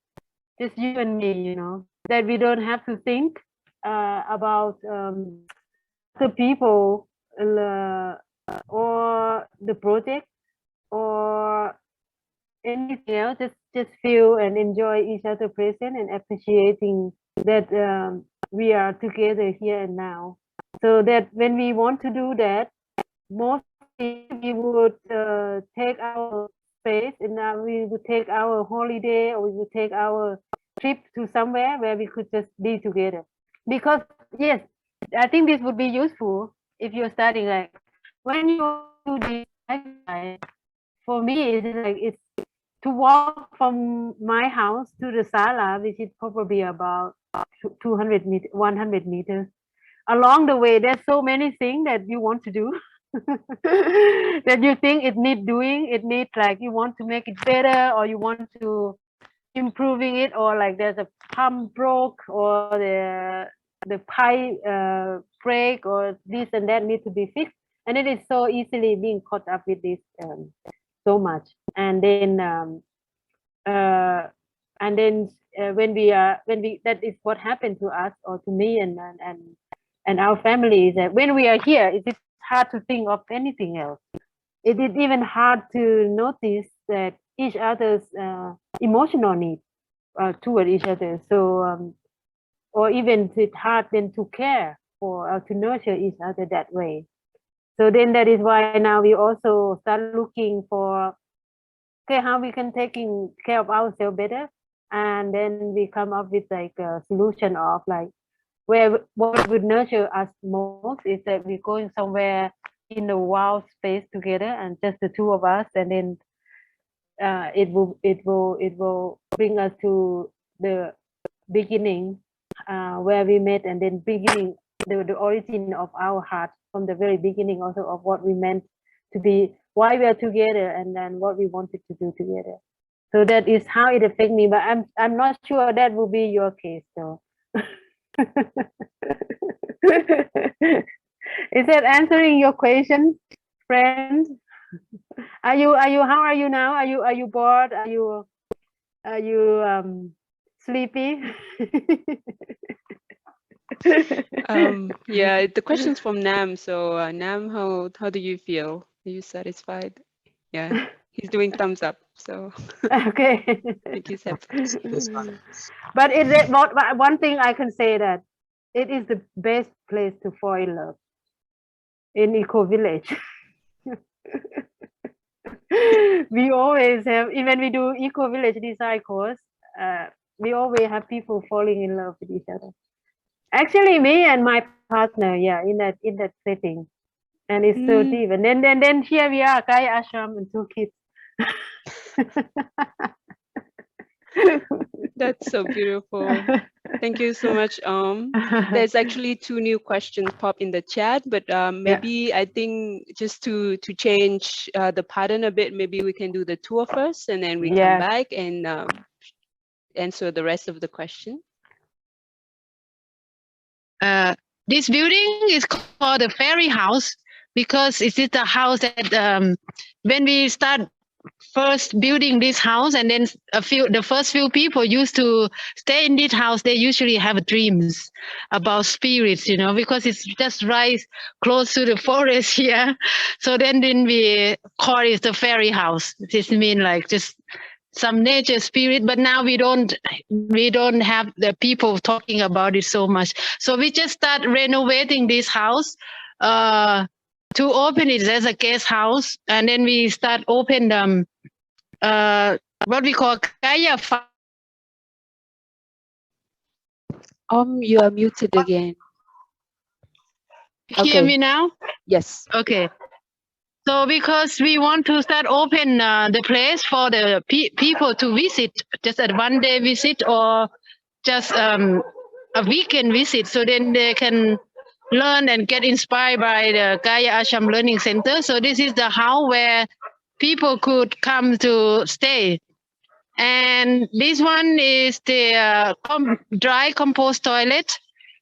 just you and me, you know, that we don't have to think about the people or the project or anything else. Just feel and enjoy each other present and appreciating that we are together here and now. So that when we want to do that, mostly we would take our space, and we would take our holiday, or we would take our trip to somewhere where we could just be together. Because yes, I think this would be useful if you're studying, like when you do this exercise. For me, it's to walk from my house to the sala, which is probably about 200 meters, 100 meters. Along the way, there's so many things that you want to do that you think it need doing. It needs, like, you want to make it better, or you want to improving it, or like there's a pump broke, or the pipe break, or this and that need to be fixed. And it is so easily being caught up with this so much. And then when we that is what happened to us, or to me and our family, is that when we are here, it is hard to think of anything else. It is even hard to notice that each other's emotional need toward each other. So or even it's hard then to care for to nurture each other that way. So then that is why now we also start looking for, okay, how we can taking care of ourselves better. And then we come up with like a solution of like what would nurture us most is that we're going somewhere in the wild space together, and just the two of us, and then it will bring us to the beginning where we met, and then beginning the origin of our heart from the very beginning, also of what we meant to be, why we are together, and then what we wanted to do together. So that is how it affects me, but I'm not sure that will be your case though. Is that answering your question, friend? Are you how are you now? Are you bored? Are you sleepy? Yeah, the question's from Nam. So Nam, how do you feel? Are you satisfied? Yeah, he's doing thumbs up. So Okay. I think he's happy. But one thing I can say, that it is the best place to fall in love, in Eco Village. We always have, even we do Eco Village design course, we always have people falling in love with each other. Actually, me and my partner, yeah, in that setting, and it's so deep. And then here we are, Gaia Ashram and 2 kids. That's so beautiful. Thank you so much. There's actually 2 new questions pop in the chat, but maybe I think just to change the pattern a bit, maybe we can do the tour first, and then we come back and answer the rest of the question. This building is called the Fairy House. because it is the house that when we start first building this house, and then the first few people used to stay in this house, they usually have dreams about spirits, you know, because it's just right close to the forest here. So then we call it the fairy house. This means like just some nature spirit, but now we don't have the people talking about it so much. So we just start renovating this house to open it as a guest house, and then we start open what we call Gaia. You are muted again. Hear me now? Yes. Okay. So because we want to start open the place for the people to visit, just at one day visit or just a weekend visit, so then they can learn and get inspired by the Gaia Ashram Learning Center. So this is the house where people could come to stay. And this one is the dry compost toilet.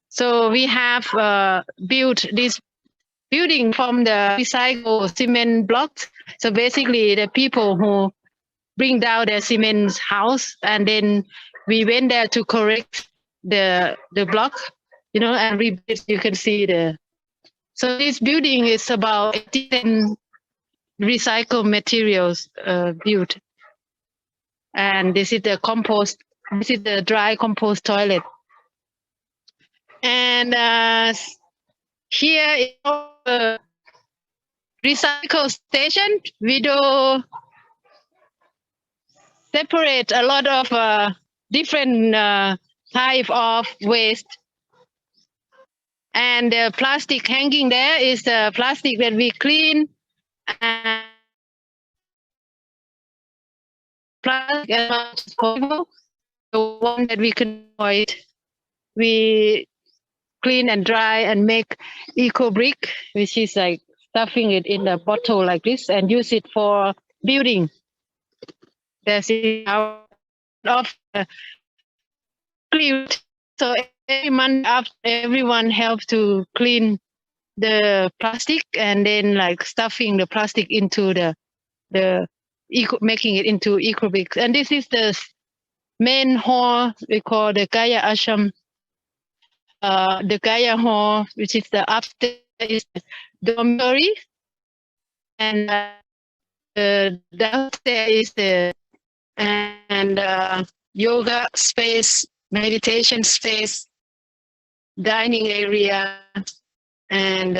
So we have built this building from the recycled cement blocks. So basically the people who bring down their cement house, and then we went there to correct the block, you know, and rebuild. You can see so this building is about 10 recycled materials built. And this is the compost, this is the dry compost toilet. And here is the recycle station. We do separate a lot of different type of waste. And the plastic hanging there is the plastic that we clean, and plastic as much as possible. The one that we can avoid, we clean and dry and make eco brick, which is like stuffing it in a bottle like this and use it for building. There's our of clean. So every month after, everyone helps to clean the plastic and then like stuffing the plastic into the eco, making it into eco bricks. And this is the main hall we call the Gaia Ashram. The Gaia hall, which is the upstairs, is the dormitory, and the downstairs is the yoga space, meditation space, dining area, and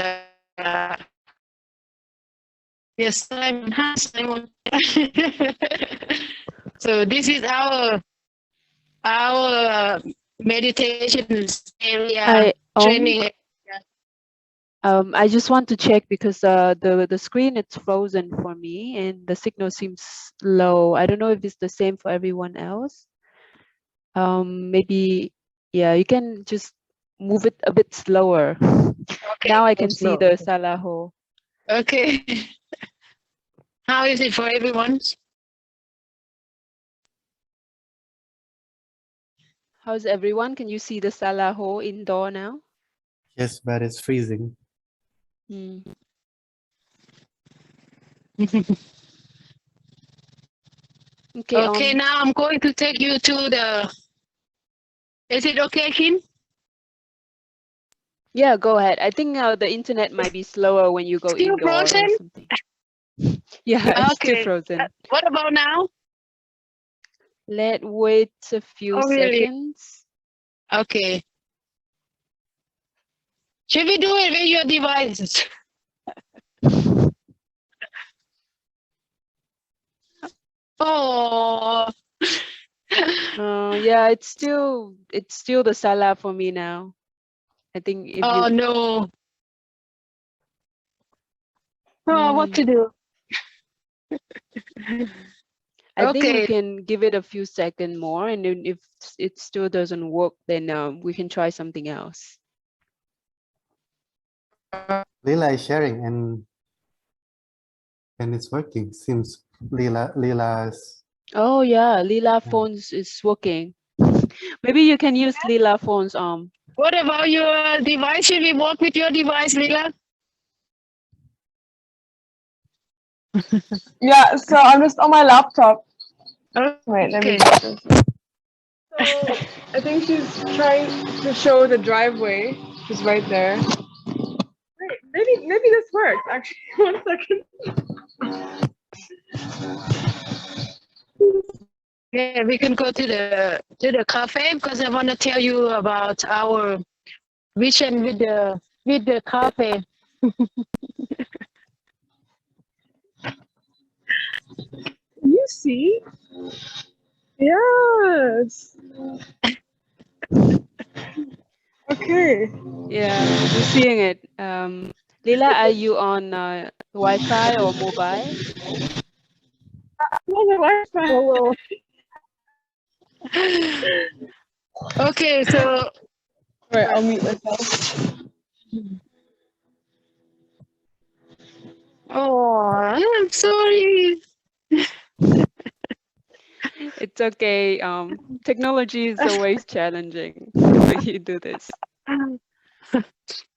yes, Simon. Hi, Simon. So this is our meditation area, training area. I just want to check because the screen it's frozen for me and the signal seems low. I don't know if it's the same for everyone else. Maybe you can just move it a bit slower. Okay, now I can see the Salaho. Okay. How is it for everyone? How's everyone? Can you see the Salaho indoor now? Yes, but it's freezing. Okay, now I'm going to take you to the. Is it okay, Kim? Yeah, go ahead. I think the internet might be slower when you go still indoor frozen? or something. Yeah, it's still Okay. frozen. What about now? Let's wait a few seconds. Okay. Should we do it with your devices? Oh. Yeah, it's still the Salah for me now. I think if oh you no. Oh, what to do? I think we can give it a few seconds more, and then if it still doesn't work, then we can try something else. Lila is sharing and it's working. Seems Lila's. Oh yeah, Lila phones is working. Maybe you can use Lila phones. What about your device? Should we work with your device, Lila? Yeah, so I'm just on my laptop. Wait, let me Okay. get this. So I think she's trying to show the driveway. She's right there. Wait, maybe this works. Actually, 1 second. Yeah, we can go to the cafe because I want to tell you about our vision with the cafe. You see? Yes. Okay. Yeah, we're seeing it. Lila, are you on Wi-Fi or mobile? Oh, my Wi-Fi. Oh, okay, so Wait, I'll mute myself. I'm sorry. It's okay. Technology is always challenging when you do this.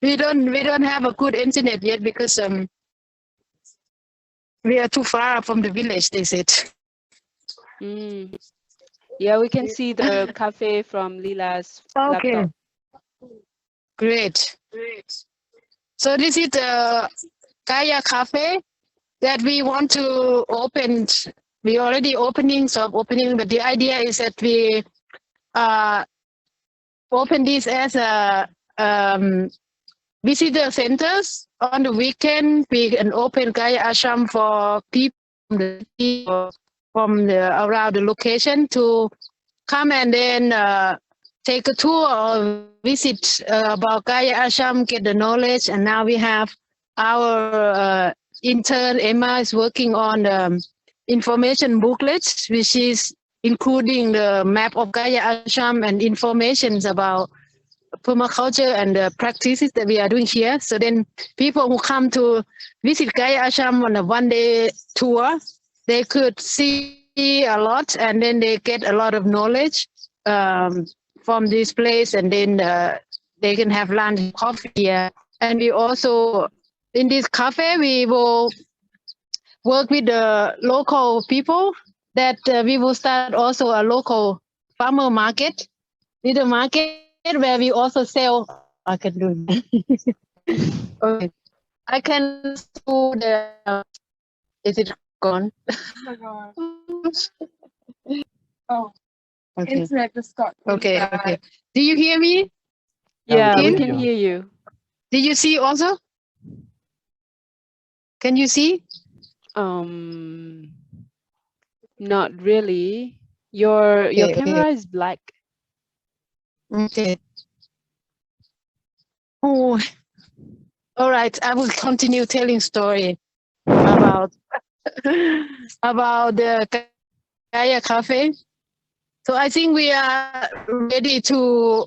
We don't have a good internet yet because we are too far from the village, they said. Mm. Yeah, we can see the cafe from Lila's Okay, laptop. great. So this is the Gaia Cafe that we want to open. We already opening, but the idea is that we open this as a visitor centers. On the weekend, we can open Gaia Ashram for people from the city or from around the location to come and then take a tour or visit about Gaia Ashram, get the knowledge. And now we have our intern Emma is working on the information booklets, which is including the map of Gaia Ashram and informations about permaculture and the practices that we are doing here. So then people who come to visit Gaia Ashram on a one-day tour, they could see a lot and then they get a lot of knowledge from this place, and then they can have lunch, coffee here. And we also, in this cafe, we will work with the local people that we will start also a local farmer market, little market where we also sell. I can do okay. I can do the. Is it gone? Oh my god. Oh, Okay. internet just got Okay. bad. Okay. Do you hear me? Yeah, we in? can hear you. Did you see also? Can you see? Not really. Your Okay. camera is black. Okay. Oh, all right. I will continue telling story about about the Gaia Cafe. So I think we are ready to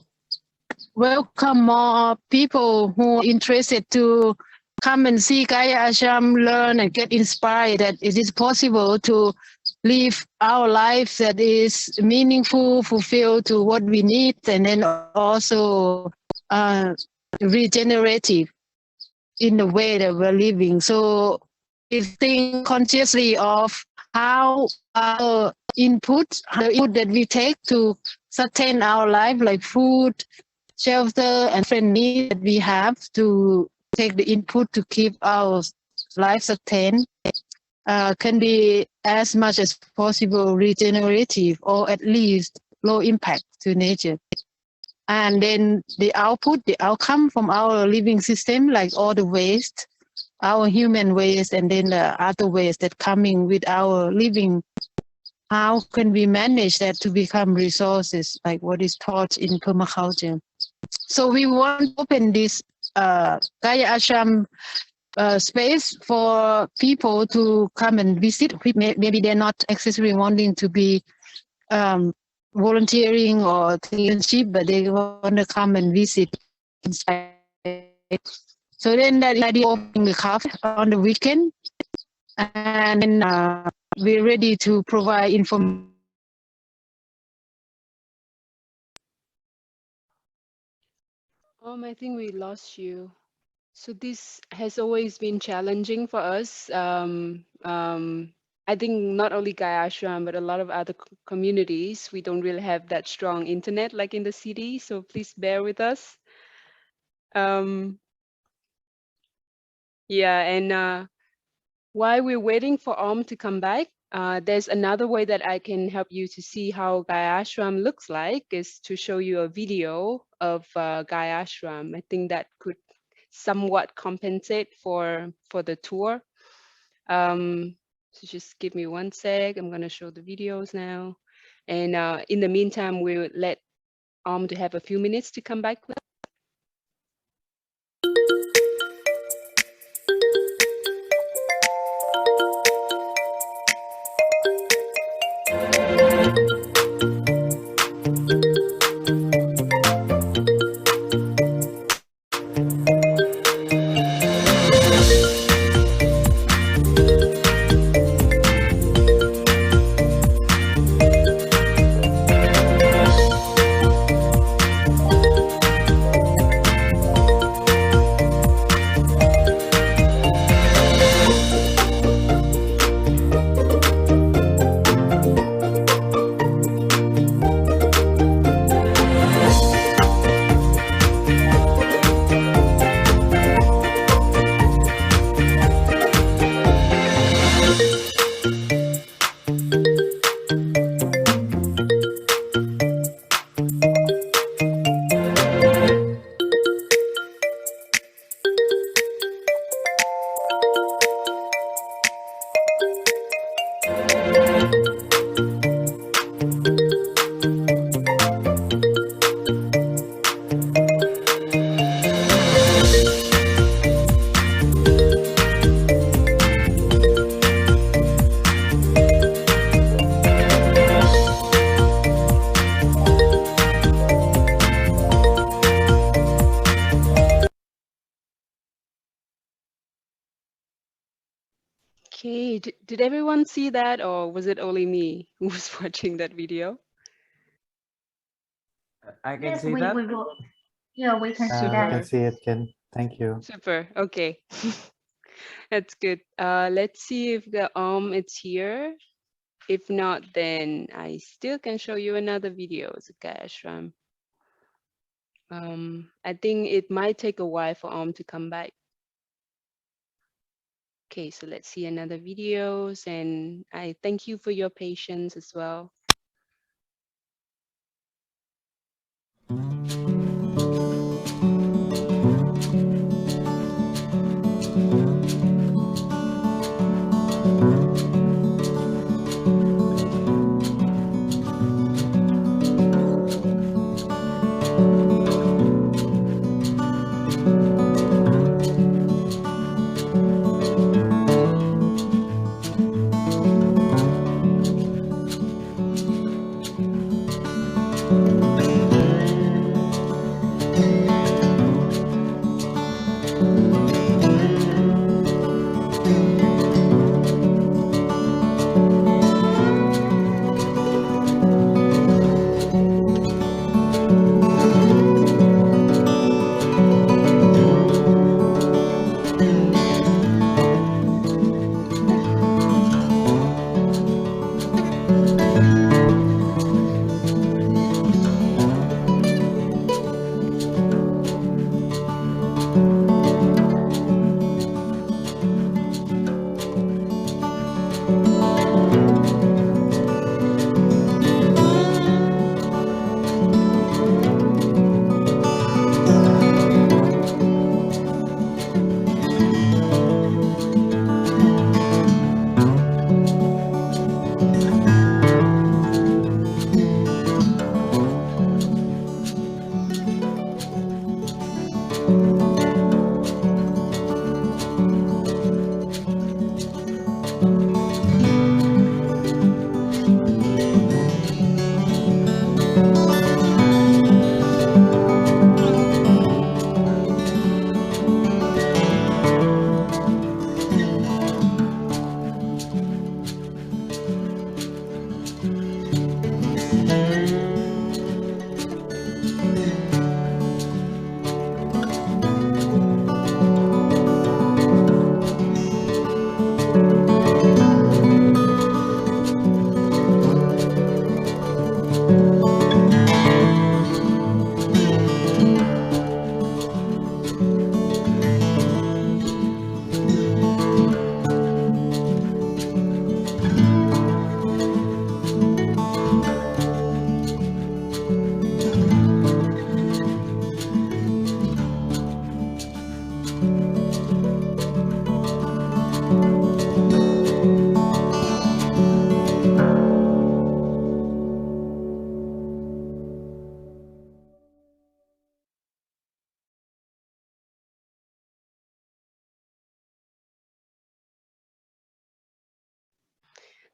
welcome more people who are interested to come and see Gaia Ashram, learn and get inspired that it is possible to live our life that is meaningful, fulfilled to what we need, and then also regenerative in the way that we're living. So we think consciously of how our input, the input that we take to sustain our life, like food, shelter, and different needs that we have to take the input to keep our life sustained, can be as much as possible regenerative or at least low impact to nature. And then the output, the outcome from our living system, like all the waste, our human waste, and then the other waste that coming with our living, how can we manage that to become resources, like what is taught in permaculture? So we want to open this Gaia Ashram space for people to come and visit. Maybe they're not necessarily wanting to be volunteering or internship, but they want to come and visit inside. So then that idea of opening the cafe on the weekend, and then we're ready to provide information. I think we lost you. So this has always been challenging for us. I think not only Gaia Ashram, but a lot of other communities, we don't really have that strong internet like in the city. So please bear with us. Yeah, and while we're waiting for to come back, there's another way that I can help you to see how Gaia Ashram looks like is to show you a video of Gaia Ashram. I think that could somewhat compensate for the tour. So just give me 1 sec. I'm going to show the videos now. And in the meantime, we'll let to have a few minutes to come back. Okay, did everyone see that, or was it only me who was watching that video? I can Yes, see we that. will. Yeah, we can see We that. can see it, Ken. Thank you. Super. Okay, that's good. Let's see if the it's here. If not, then I still can show you another video. It's a Gaia Ashram. I think it might take a while for to come back. Okay, so let's see another videos, and I thank you for your patience as well.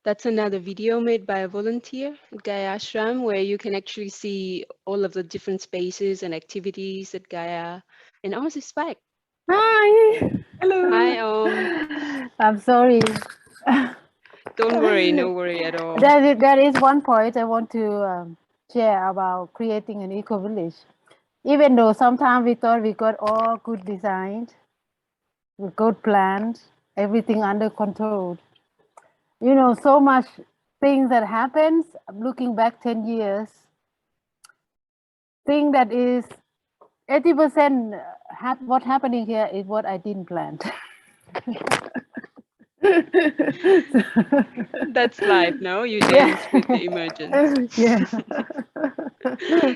That's another video made by a volunteer at Gaia Ashram, where you can actually see all of the different spaces and activities at Gaia. And Oms is back. Hi. Hello. Hi, I'm sorry. Don't worry, no worry at all. There is one point I want to share about creating an eco village. Even though sometimes we thought we got all good designed, we got planned, everything under control. You know, so much things that happens. Looking back 10 years, thing that is 80% what happening here is what I didn't plan. That's life, no? You dance with the emergence. Yeah.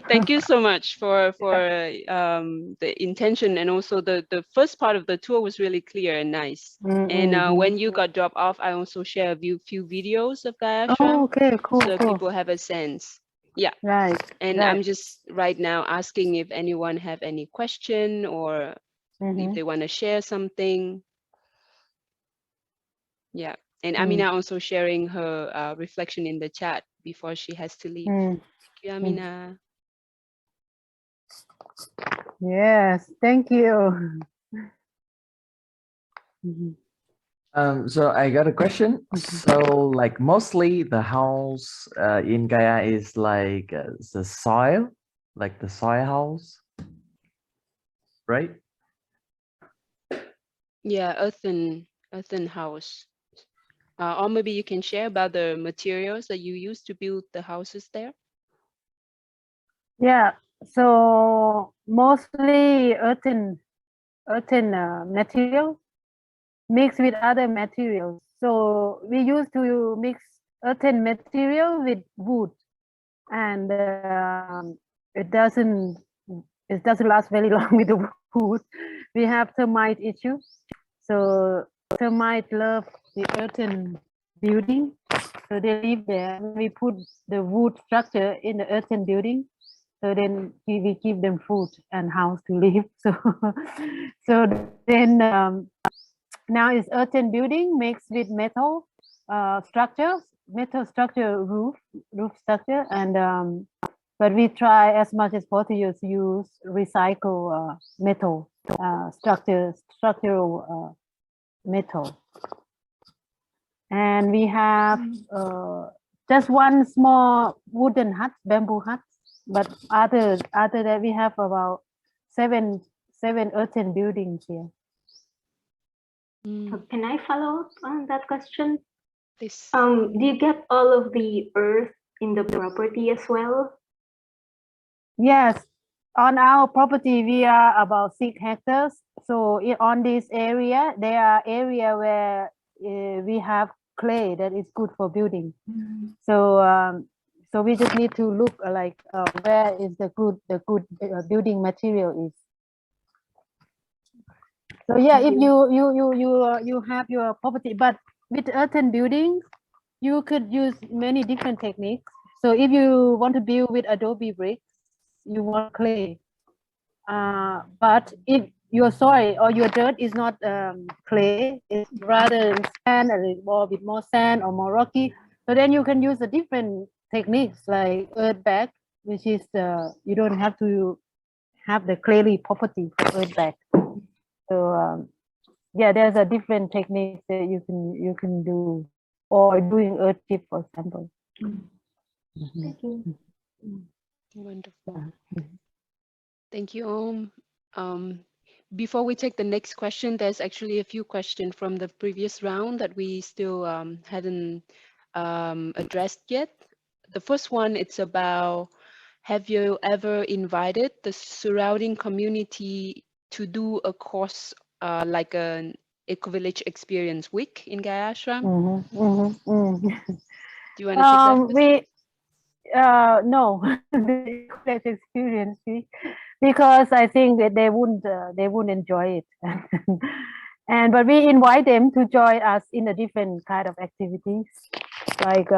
Thank you so much for the intention, and also the first part of the tour was really clear and nice. And when you got dropped off, I also share a few videos of Gaia Ashram. Oh, okay, cool, so cool. people have a sense. Yeah. Right. And right. I'm just right now asking if anyone have any question or if they want to share something. Yeah. And Amina also sharing her reflection in the chat before she has to leave. Thank you, Amina. Yes, thank you. So I got a question. So like mostly the house in Gaia is like the soil, like the soil house, right? Yeah, earthen house. Or maybe you can share about the materials that you use to build the houses there. Yeah, so mostly earthen material mixed with other materials. So we used to mix earthen material with wood, and it doesn't last very long with the wood. We have termite issues. So termite love the earthen building, so they live there. We put the wood structure in the earthen building, so then we give them food and house to live. So then now it's earthen building mixed with metal structures, metal structure roof structure, and but we try as much as possible to use recycle metal structural metal. And we have just one small wooden hut, bamboo hut, but other that we have about seven earthen buildings here. Can I follow up on that question? This. Do you get all of the earth in the property as well? Yes, on our property we are about 6 hectares. So on this area, there are area where we have clay that is good for building. So so we just need to look like where is the good building material is. So yeah, if you have your property, but with earthen buildings, you could use many different techniques. So if you want to build with adobe bricks, you want clay. But if your soil or your dirt is not clay, it's rather sand or with more sand or more rocky, so then you can use a different techniques like earth bag, which is you don't have to have the clayly property for earth bag. So yeah, there's a different technique that you can do, or doing earth chip, for example. Thank you. Wonderful. Thank you, Om. Before we take the next question, there's actually a few questions from the previous round that we still hadn't addressed yet. The first one, it's about, have you ever invited the surrounding community to do a course like an Eco-Village Experience Week in Gaia Ashram? Do you want to take that question? No, the Eco-Village Experience Week, because I think that they wouldn't enjoy it. And but we invite them to join us in a different kind of activities, like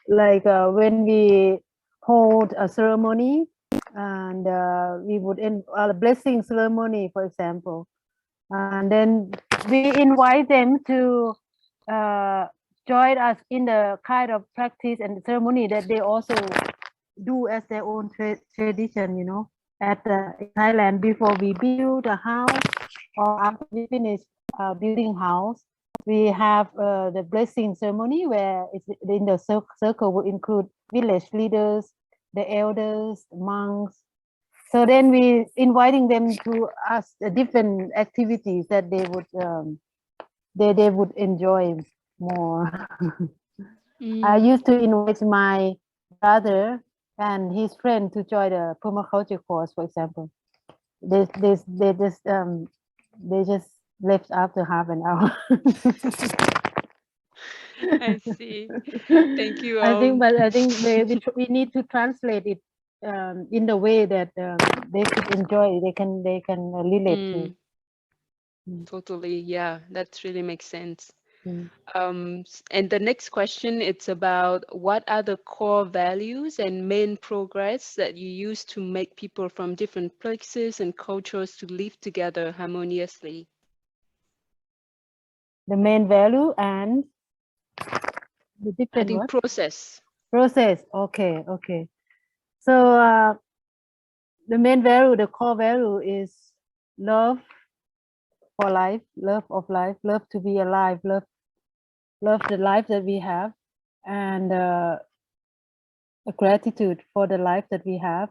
when we hold a ceremony, and we would end a blessing ceremony, for example, and then we invite them to join us in the kind of practice and ceremony that they also do as their own tradition, you know, at in Thailand. Before we build a house or after we finish building house, we have the blessing ceremony where it's in the circle will include village leaders, the elders, monks. So then we inviting them to ask different activities that they would enjoy more. I used to invite my brother and his friend to join the permaculture course, for example. They just left after half an hour. I see. Thank you. I think we need to translate it in the way that they could enjoy. They can relate to. Totally, yeah, that really makes sense. Mm. And the next question, it's about what are the core values and main progress that you use to make people from different places and cultures to live together harmoniously? The main value and the I different think what? process. Process. Okay. So the main value, the core value is love for life, love of life, love to be alive, love the life that we have, and a gratitude for the life that we have.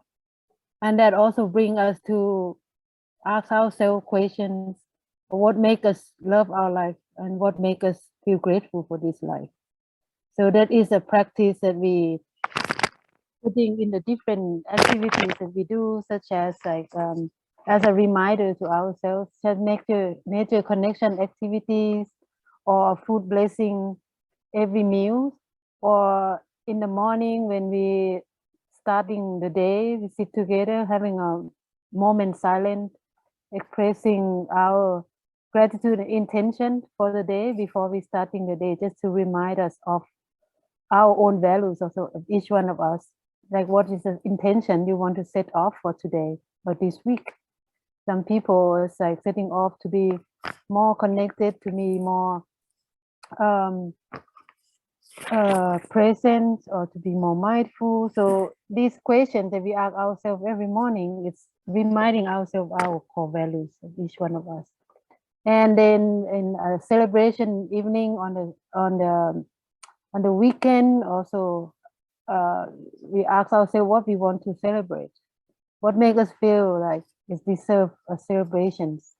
And that also brings us to ask ourselves questions: what makes us love our life, and what makes us feel grateful for this life. So that is a practice that we putting in the different activities that we do, such as like as a reminder to ourselves, just nature connection activities, or food blessing every meal, or in the morning when we starting the day, we sit together having a moment silent, expressing our gratitude and intention for the day before we starting the day, just to remind us of our own values also of each one of us. Like what is the intention you want to set off for today or this week? Some people is like setting off to be more connected, to be more present, or to be more mindful. So these questions that we ask ourselves every morning, it's reminding ourselves our core values of each one of us. And then in a celebration evening on the weekend also, we ask ourselves what we want to celebrate, what makes us feel like it deserves a celebrations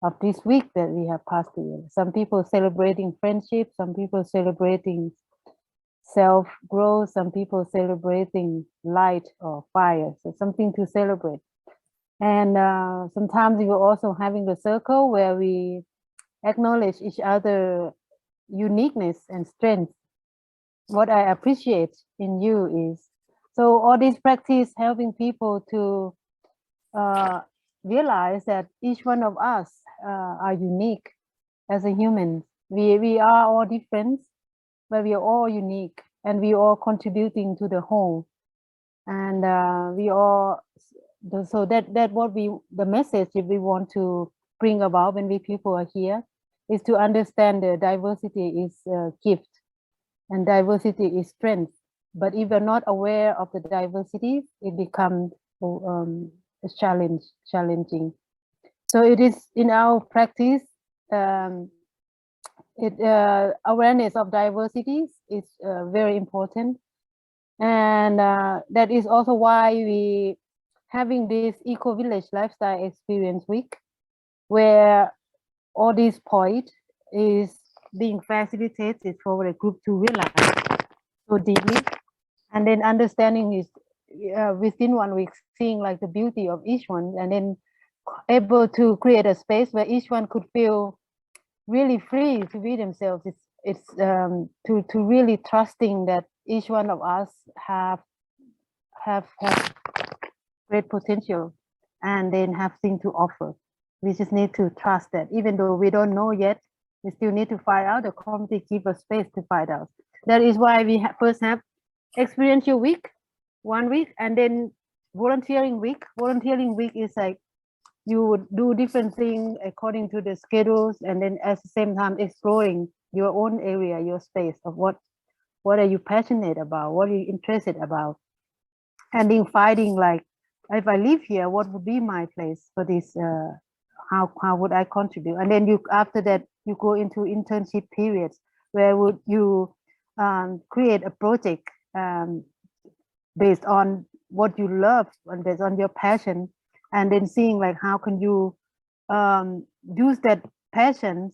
of this week that we have passed together. Some people celebrating friendship, some people celebrating self-growth, some people celebrating light or fire, so something to celebrate. And sometimes we were also having the circle where we acknowledge each other uniqueness and strength. What I appreciate in you is, so all this practice helping people to realize that each one of us are unique as a human. We are all different, but we are all unique, and we are all contributing to the whole. And we all, so that what the message that we want to bring about when we people are here is to understand the diversity is a gift and diversity is strength. But if we're not aware of the diversity, it becomes a challenging. So it is in our practice, awareness of diversities is very important. And that is also why we having this eco-village lifestyle experience week, where all this point is being facilitated for a group to realize so deeply, and then understanding is within 1 week, seeing like the beauty of each one, and then able to create a space where each one could feel really free to be themselves. It's to really trusting that each one of us have great potential and then have things to offer. We just need to trust that even though we don't know yet, we still need to find out. The community give us space to find out. That is why we first have experiential week, 1 week, and then volunteering week. Volunteering week is like you would do different things according to the schedules, and then at the same time exploring your own area, your space of what are you passionate about, what are you interested about, and in finding like, if I live here, what would be my place for this? How would I contribute? And then you, after that, you go into internship periods where would you create a project based on what you love and based on your passion, and then seeing like how can you use that passion,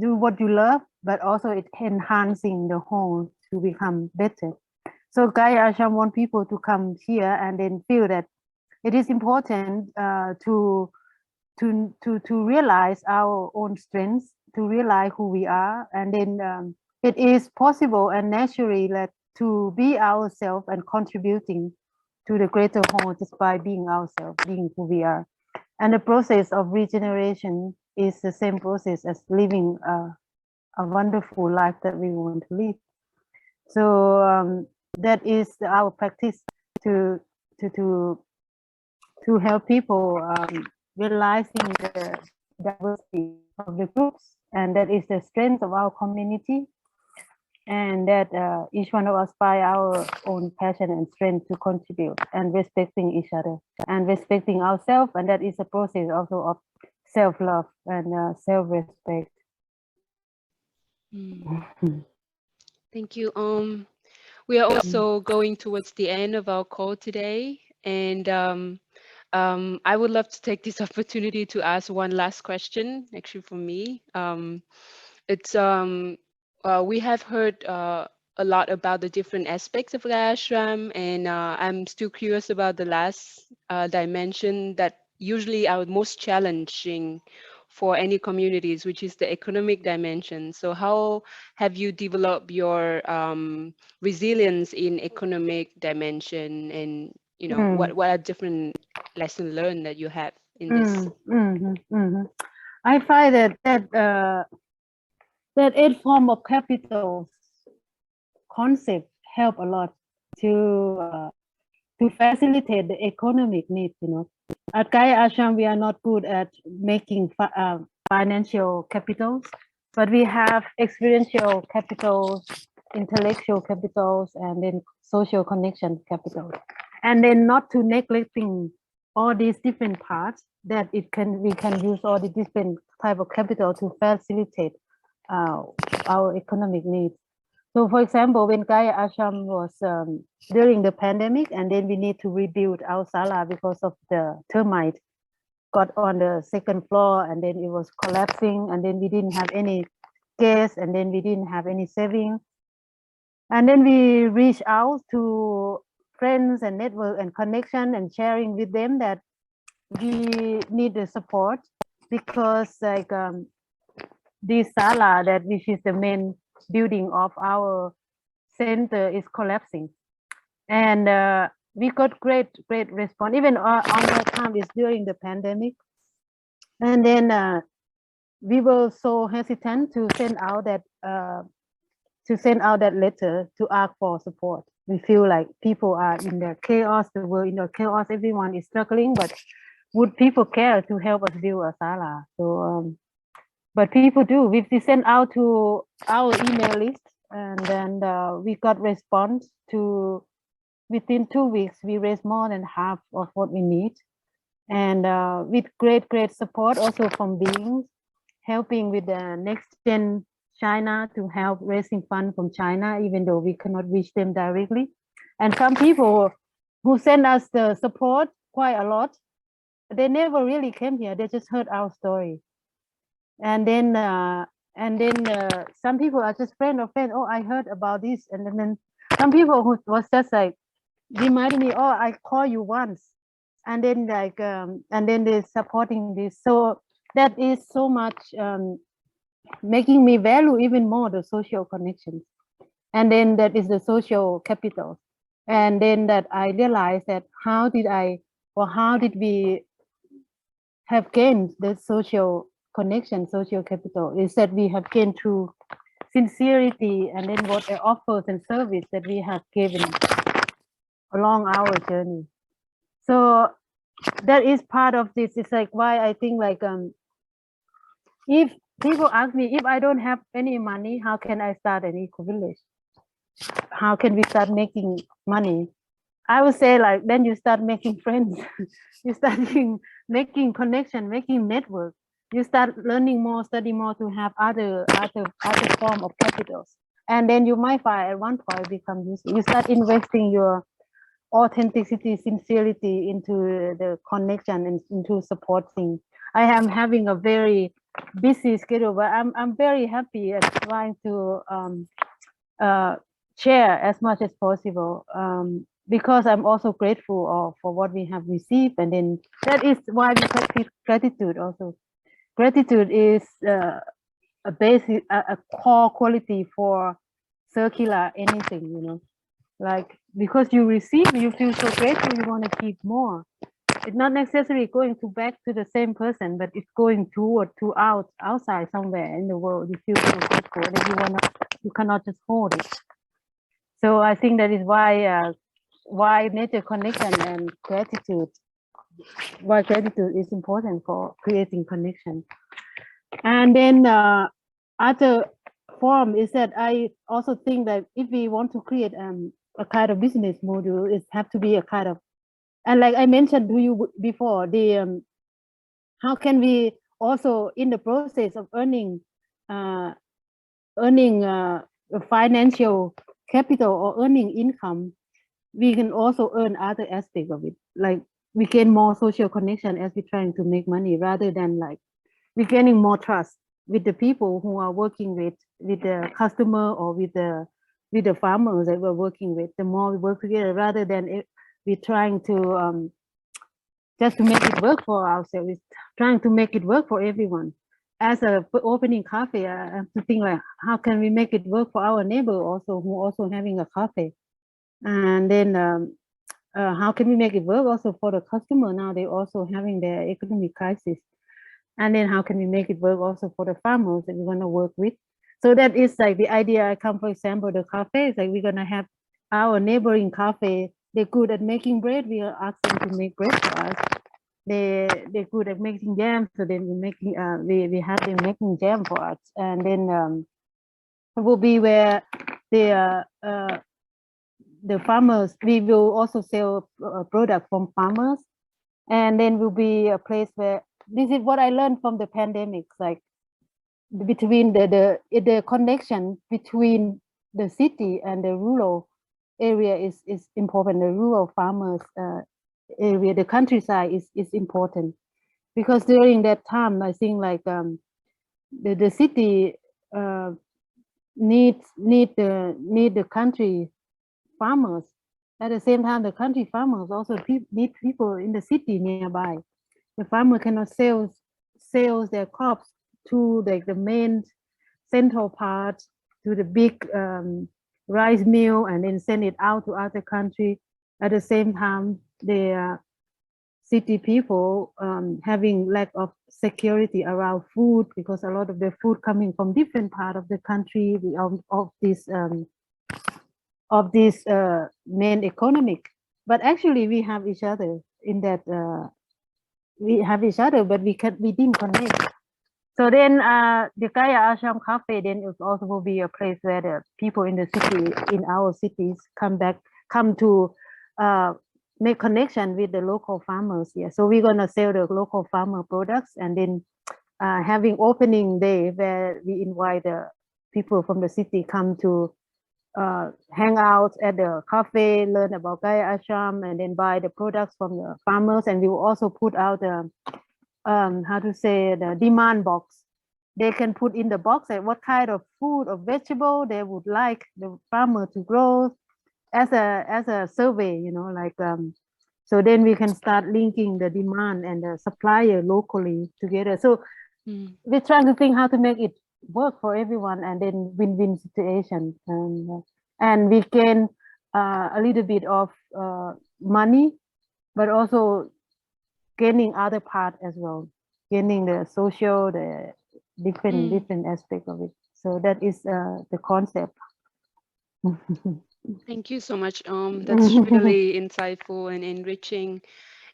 do what you love, but also it enhancing the whole to become better. So Gaia Ashram want people to come here and then feel that it is important to realize our own strengths, to realize who we are, and then it is possible and naturally like to be ourselves and contributing to the greater whole just by being ourselves, being who we are. And the process of regeneration is the same process as living a wonderful life that we want to live. So that is our practice to help people realizing the diversity of the groups, and that is the strength of our community, and that each one of us by our own passion and strength to contribute, and respecting each other and respecting ourselves, and that is a process also of self-love and self-respect. Thank you. We are also going towards the end of our call today, and I would love to take this opportunity to ask one last question, actually for me. We have heard a lot about the different aspects of Gaia Ashram, and I'm still curious about the last dimension that usually are most challenging for any communities, which is the economic dimension. So how have you developed your resilience in economic dimension, and you know what are different lessons learned that you have in this? I find that 8 form of capital concept help a lot to facilitate the economic needs. You know, at Gaia Ashram we are not good at making financial capitals, but we have experiential capitals, intellectual capitals, and then social connection capitals, and then not to neglecting all these different parts that we can use all the different type of capital to facilitate our economic needs. So for example, when Gaia Ashram was during the pandemic, and then we need to rebuild our sala because of the termite got on the 2nd floor, and then it was collapsing, and then we didn't have any gas, and then we didn't have any saving. And then we reached out to friends and network and connection and sharing with them that we need the support because like this sala, that which is the main building of our center, is collapsing, and we got great response even on that time. Is during the pandemic, and then we were so hesitant to send out that letter to ask for support. We feel like people are in the chaos, the world in the chaos, everyone is struggling, but would people care to help us build a sala? So but people do. We sent out to our email list, and then we got response to within 2 weeks. We raised more than half of what we need, and with great support also from beings, helping with the next gen China to help raising funds from China, even though we cannot reach them directly. And some people who send us the support quite a lot, they never really came here. They just heard our story. And then some people are just friend of friend. Oh, I heard about this. And then some people who was just like reminding me, oh, I call you once. And then like and then they're supporting this. So that is so much making me value even more the social connections. And then that is the social capital. And then that I realized that how did we have gained the social connection, social capital, is that we have gained through sincerity, and then what the offers and service that we have given along our journey. So that is part of this. It's like why I think like if people ask me, if I don't have any money, how can I start an eco-village? How can we start making money? I would say, like, then you start making friends. You start making connection, making network. You start learning more, study more to have other form of capitals. And then you might find at one point become useful. You start investing your authenticity, sincerity into the connection and into supporting. I am having a very busy schedule, but I'm very happy at trying to share as much as possible, because I'm also grateful for what we have received. And then that is why we practice gratitude also. Gratitude is a basic, a core quality for circular anything, you know, like, because you receive, you feel so grateful, you want to keep more. It's not necessarily going to back to the same person, but it's going outside somewhere in the world. You feel so grateful that you cannot just hold it. So I think that is why nature connection and gratitude, why gratitude is important for creating connection. And then other form is that I also think that if we want to create a kind of business model, it have to be a kind of, and like I mentioned to you before, the how can we also in the process of earning financial capital or earning income, we can also earn other aspects of it. Like we gain more social connection as we're trying to make money, rather than like we're gaining more trust with the people who are working with the customer or with the farmers that we're working with. The more we work together, rather than we're trying to just to make it work for ourselves, we're trying to make it work for everyone. As a opening cafe, I have to think like, how can we make it work for our neighbor also, who also having a cafe? And then how can we make it work also for the customer? Now they also having their economic crisis. And then how can we make it work also for the farmers that we want to work with? So that is like the idea. I come, for example, the cafe is like we're gonna have our neighboring cafe. They're good at making bread. We are asking to make bread for us. They're good at making jam, so then we're making we have them making jam for us. And then it will be where the farmers, we will also sell product from farmers, and then will be a place where, this is what I learned from the pandemic, like between the connection between the city and the rural area is important. The rural farmers area, the countryside is important, because during that time I think like the city need the country farmers. At the same time, the country farmers also need people in the city nearby. The farmer cannot sell their crops to the main central part, to the big rice mill, and then send it out to other country. At the same time, the city people having lack of security around food, because a lot of the food coming from different part of the country of this main economic. But actually we have each other in that we have each other, but we didn't connect. So then the Gaia Ashram Cafe then it also will be a place where the people in the city, in our cities, come to make connection with the local farmers here. So we're gonna sell the local farmer products, and then having opening day where we invite the people from the city come to hang out at the cafe, learn about Gaia Ashram, and then buy the products from the farmers. And we will also put out the how to say, the demand box. They can put in the box at what kind of food or vegetable they would like the farmer to grow, as a survey, you know, like so then we can start linking the demand and the supplier locally together. So we're trying to think how to make it work for everyone, and then win-win situation, and we gain a little bit of money, but also gaining other part as well, gaining the social, the different aspect of it. So that is the concept. Thank you so much. That's really insightful and enriching.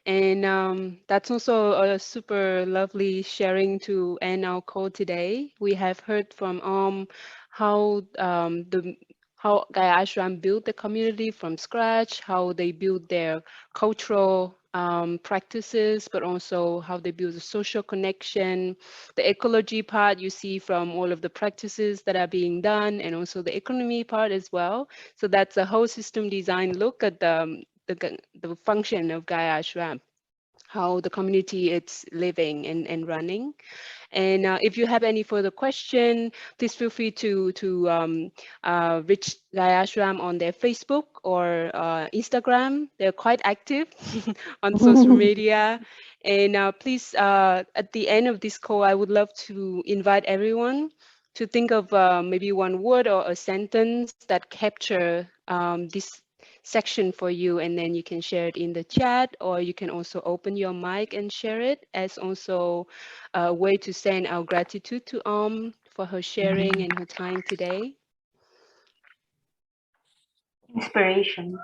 And that's also a super lovely sharing to end our call today. We have heard from how how Gaia Ashram built the community from scratch, how they built their cultural practices, but also how they build a social connection. The ecology part you see from all of the practices that are being done, and also the economy part as well. So that's a whole system design look at the function of Gaia Ashram, how the community is living and running. And if you have any further question, please feel free to reach Gaia Ashram on their Facebook or Instagram. They're quite active on social media. And please, at the end of this call, I would love to invite everyone to think of maybe one word or a sentence that capture this section for you, and then you can share it in the chat, or you can also open your mic and share it as also a way to send our gratitude to for her sharing and her time today. Inspiration.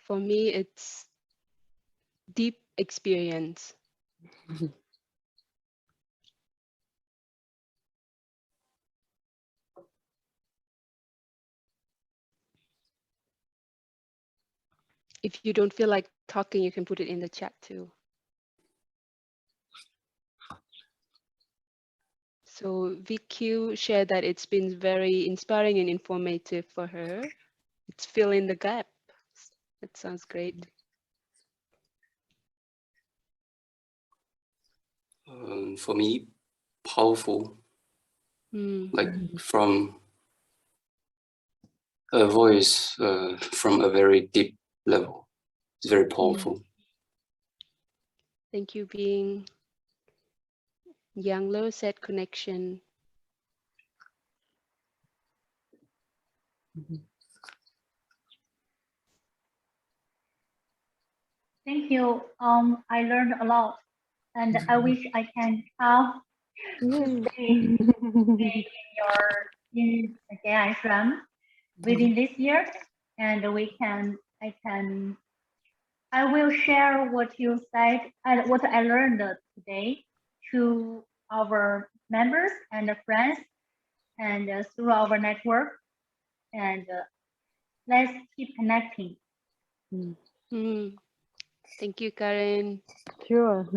For me, it's deep experience. If you don't feel like talking, you can put it in the chat too. So VQ shared that it's been very inspiring and informative for her. It's fill in the gap. That sounds great. For me, powerful, like from a voice from a very deep level. It's very powerful. Thank you, being Yang Lo said connection. Thank you. I learned a lot, and I wish I can have stay in the Gaia Ashram within this year, and I will share what you said and what I learned today to our members and friends, and through our network, and let's keep connecting. Thank you, Karen. Sure.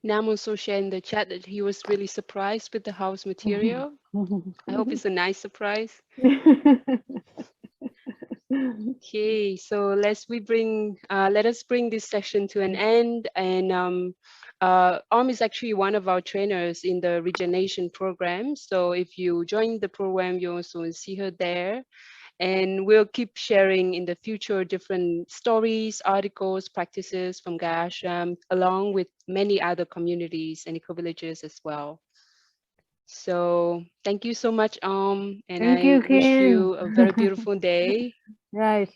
Nam also shared in the chat that he was really surprised with the house material. I hope it's a nice surprise. Okay, so let us bring this session to an end. And is actually one of our trainers in the Regeneration program. So if you join the program, you also see her there. And we'll keep sharing in the future different stories, articles, practices from Gaia Ashram, along with many other communities and eco-villages as well. So thank you so much, and Thank I you, wish Kim. you a very beautiful day. Right.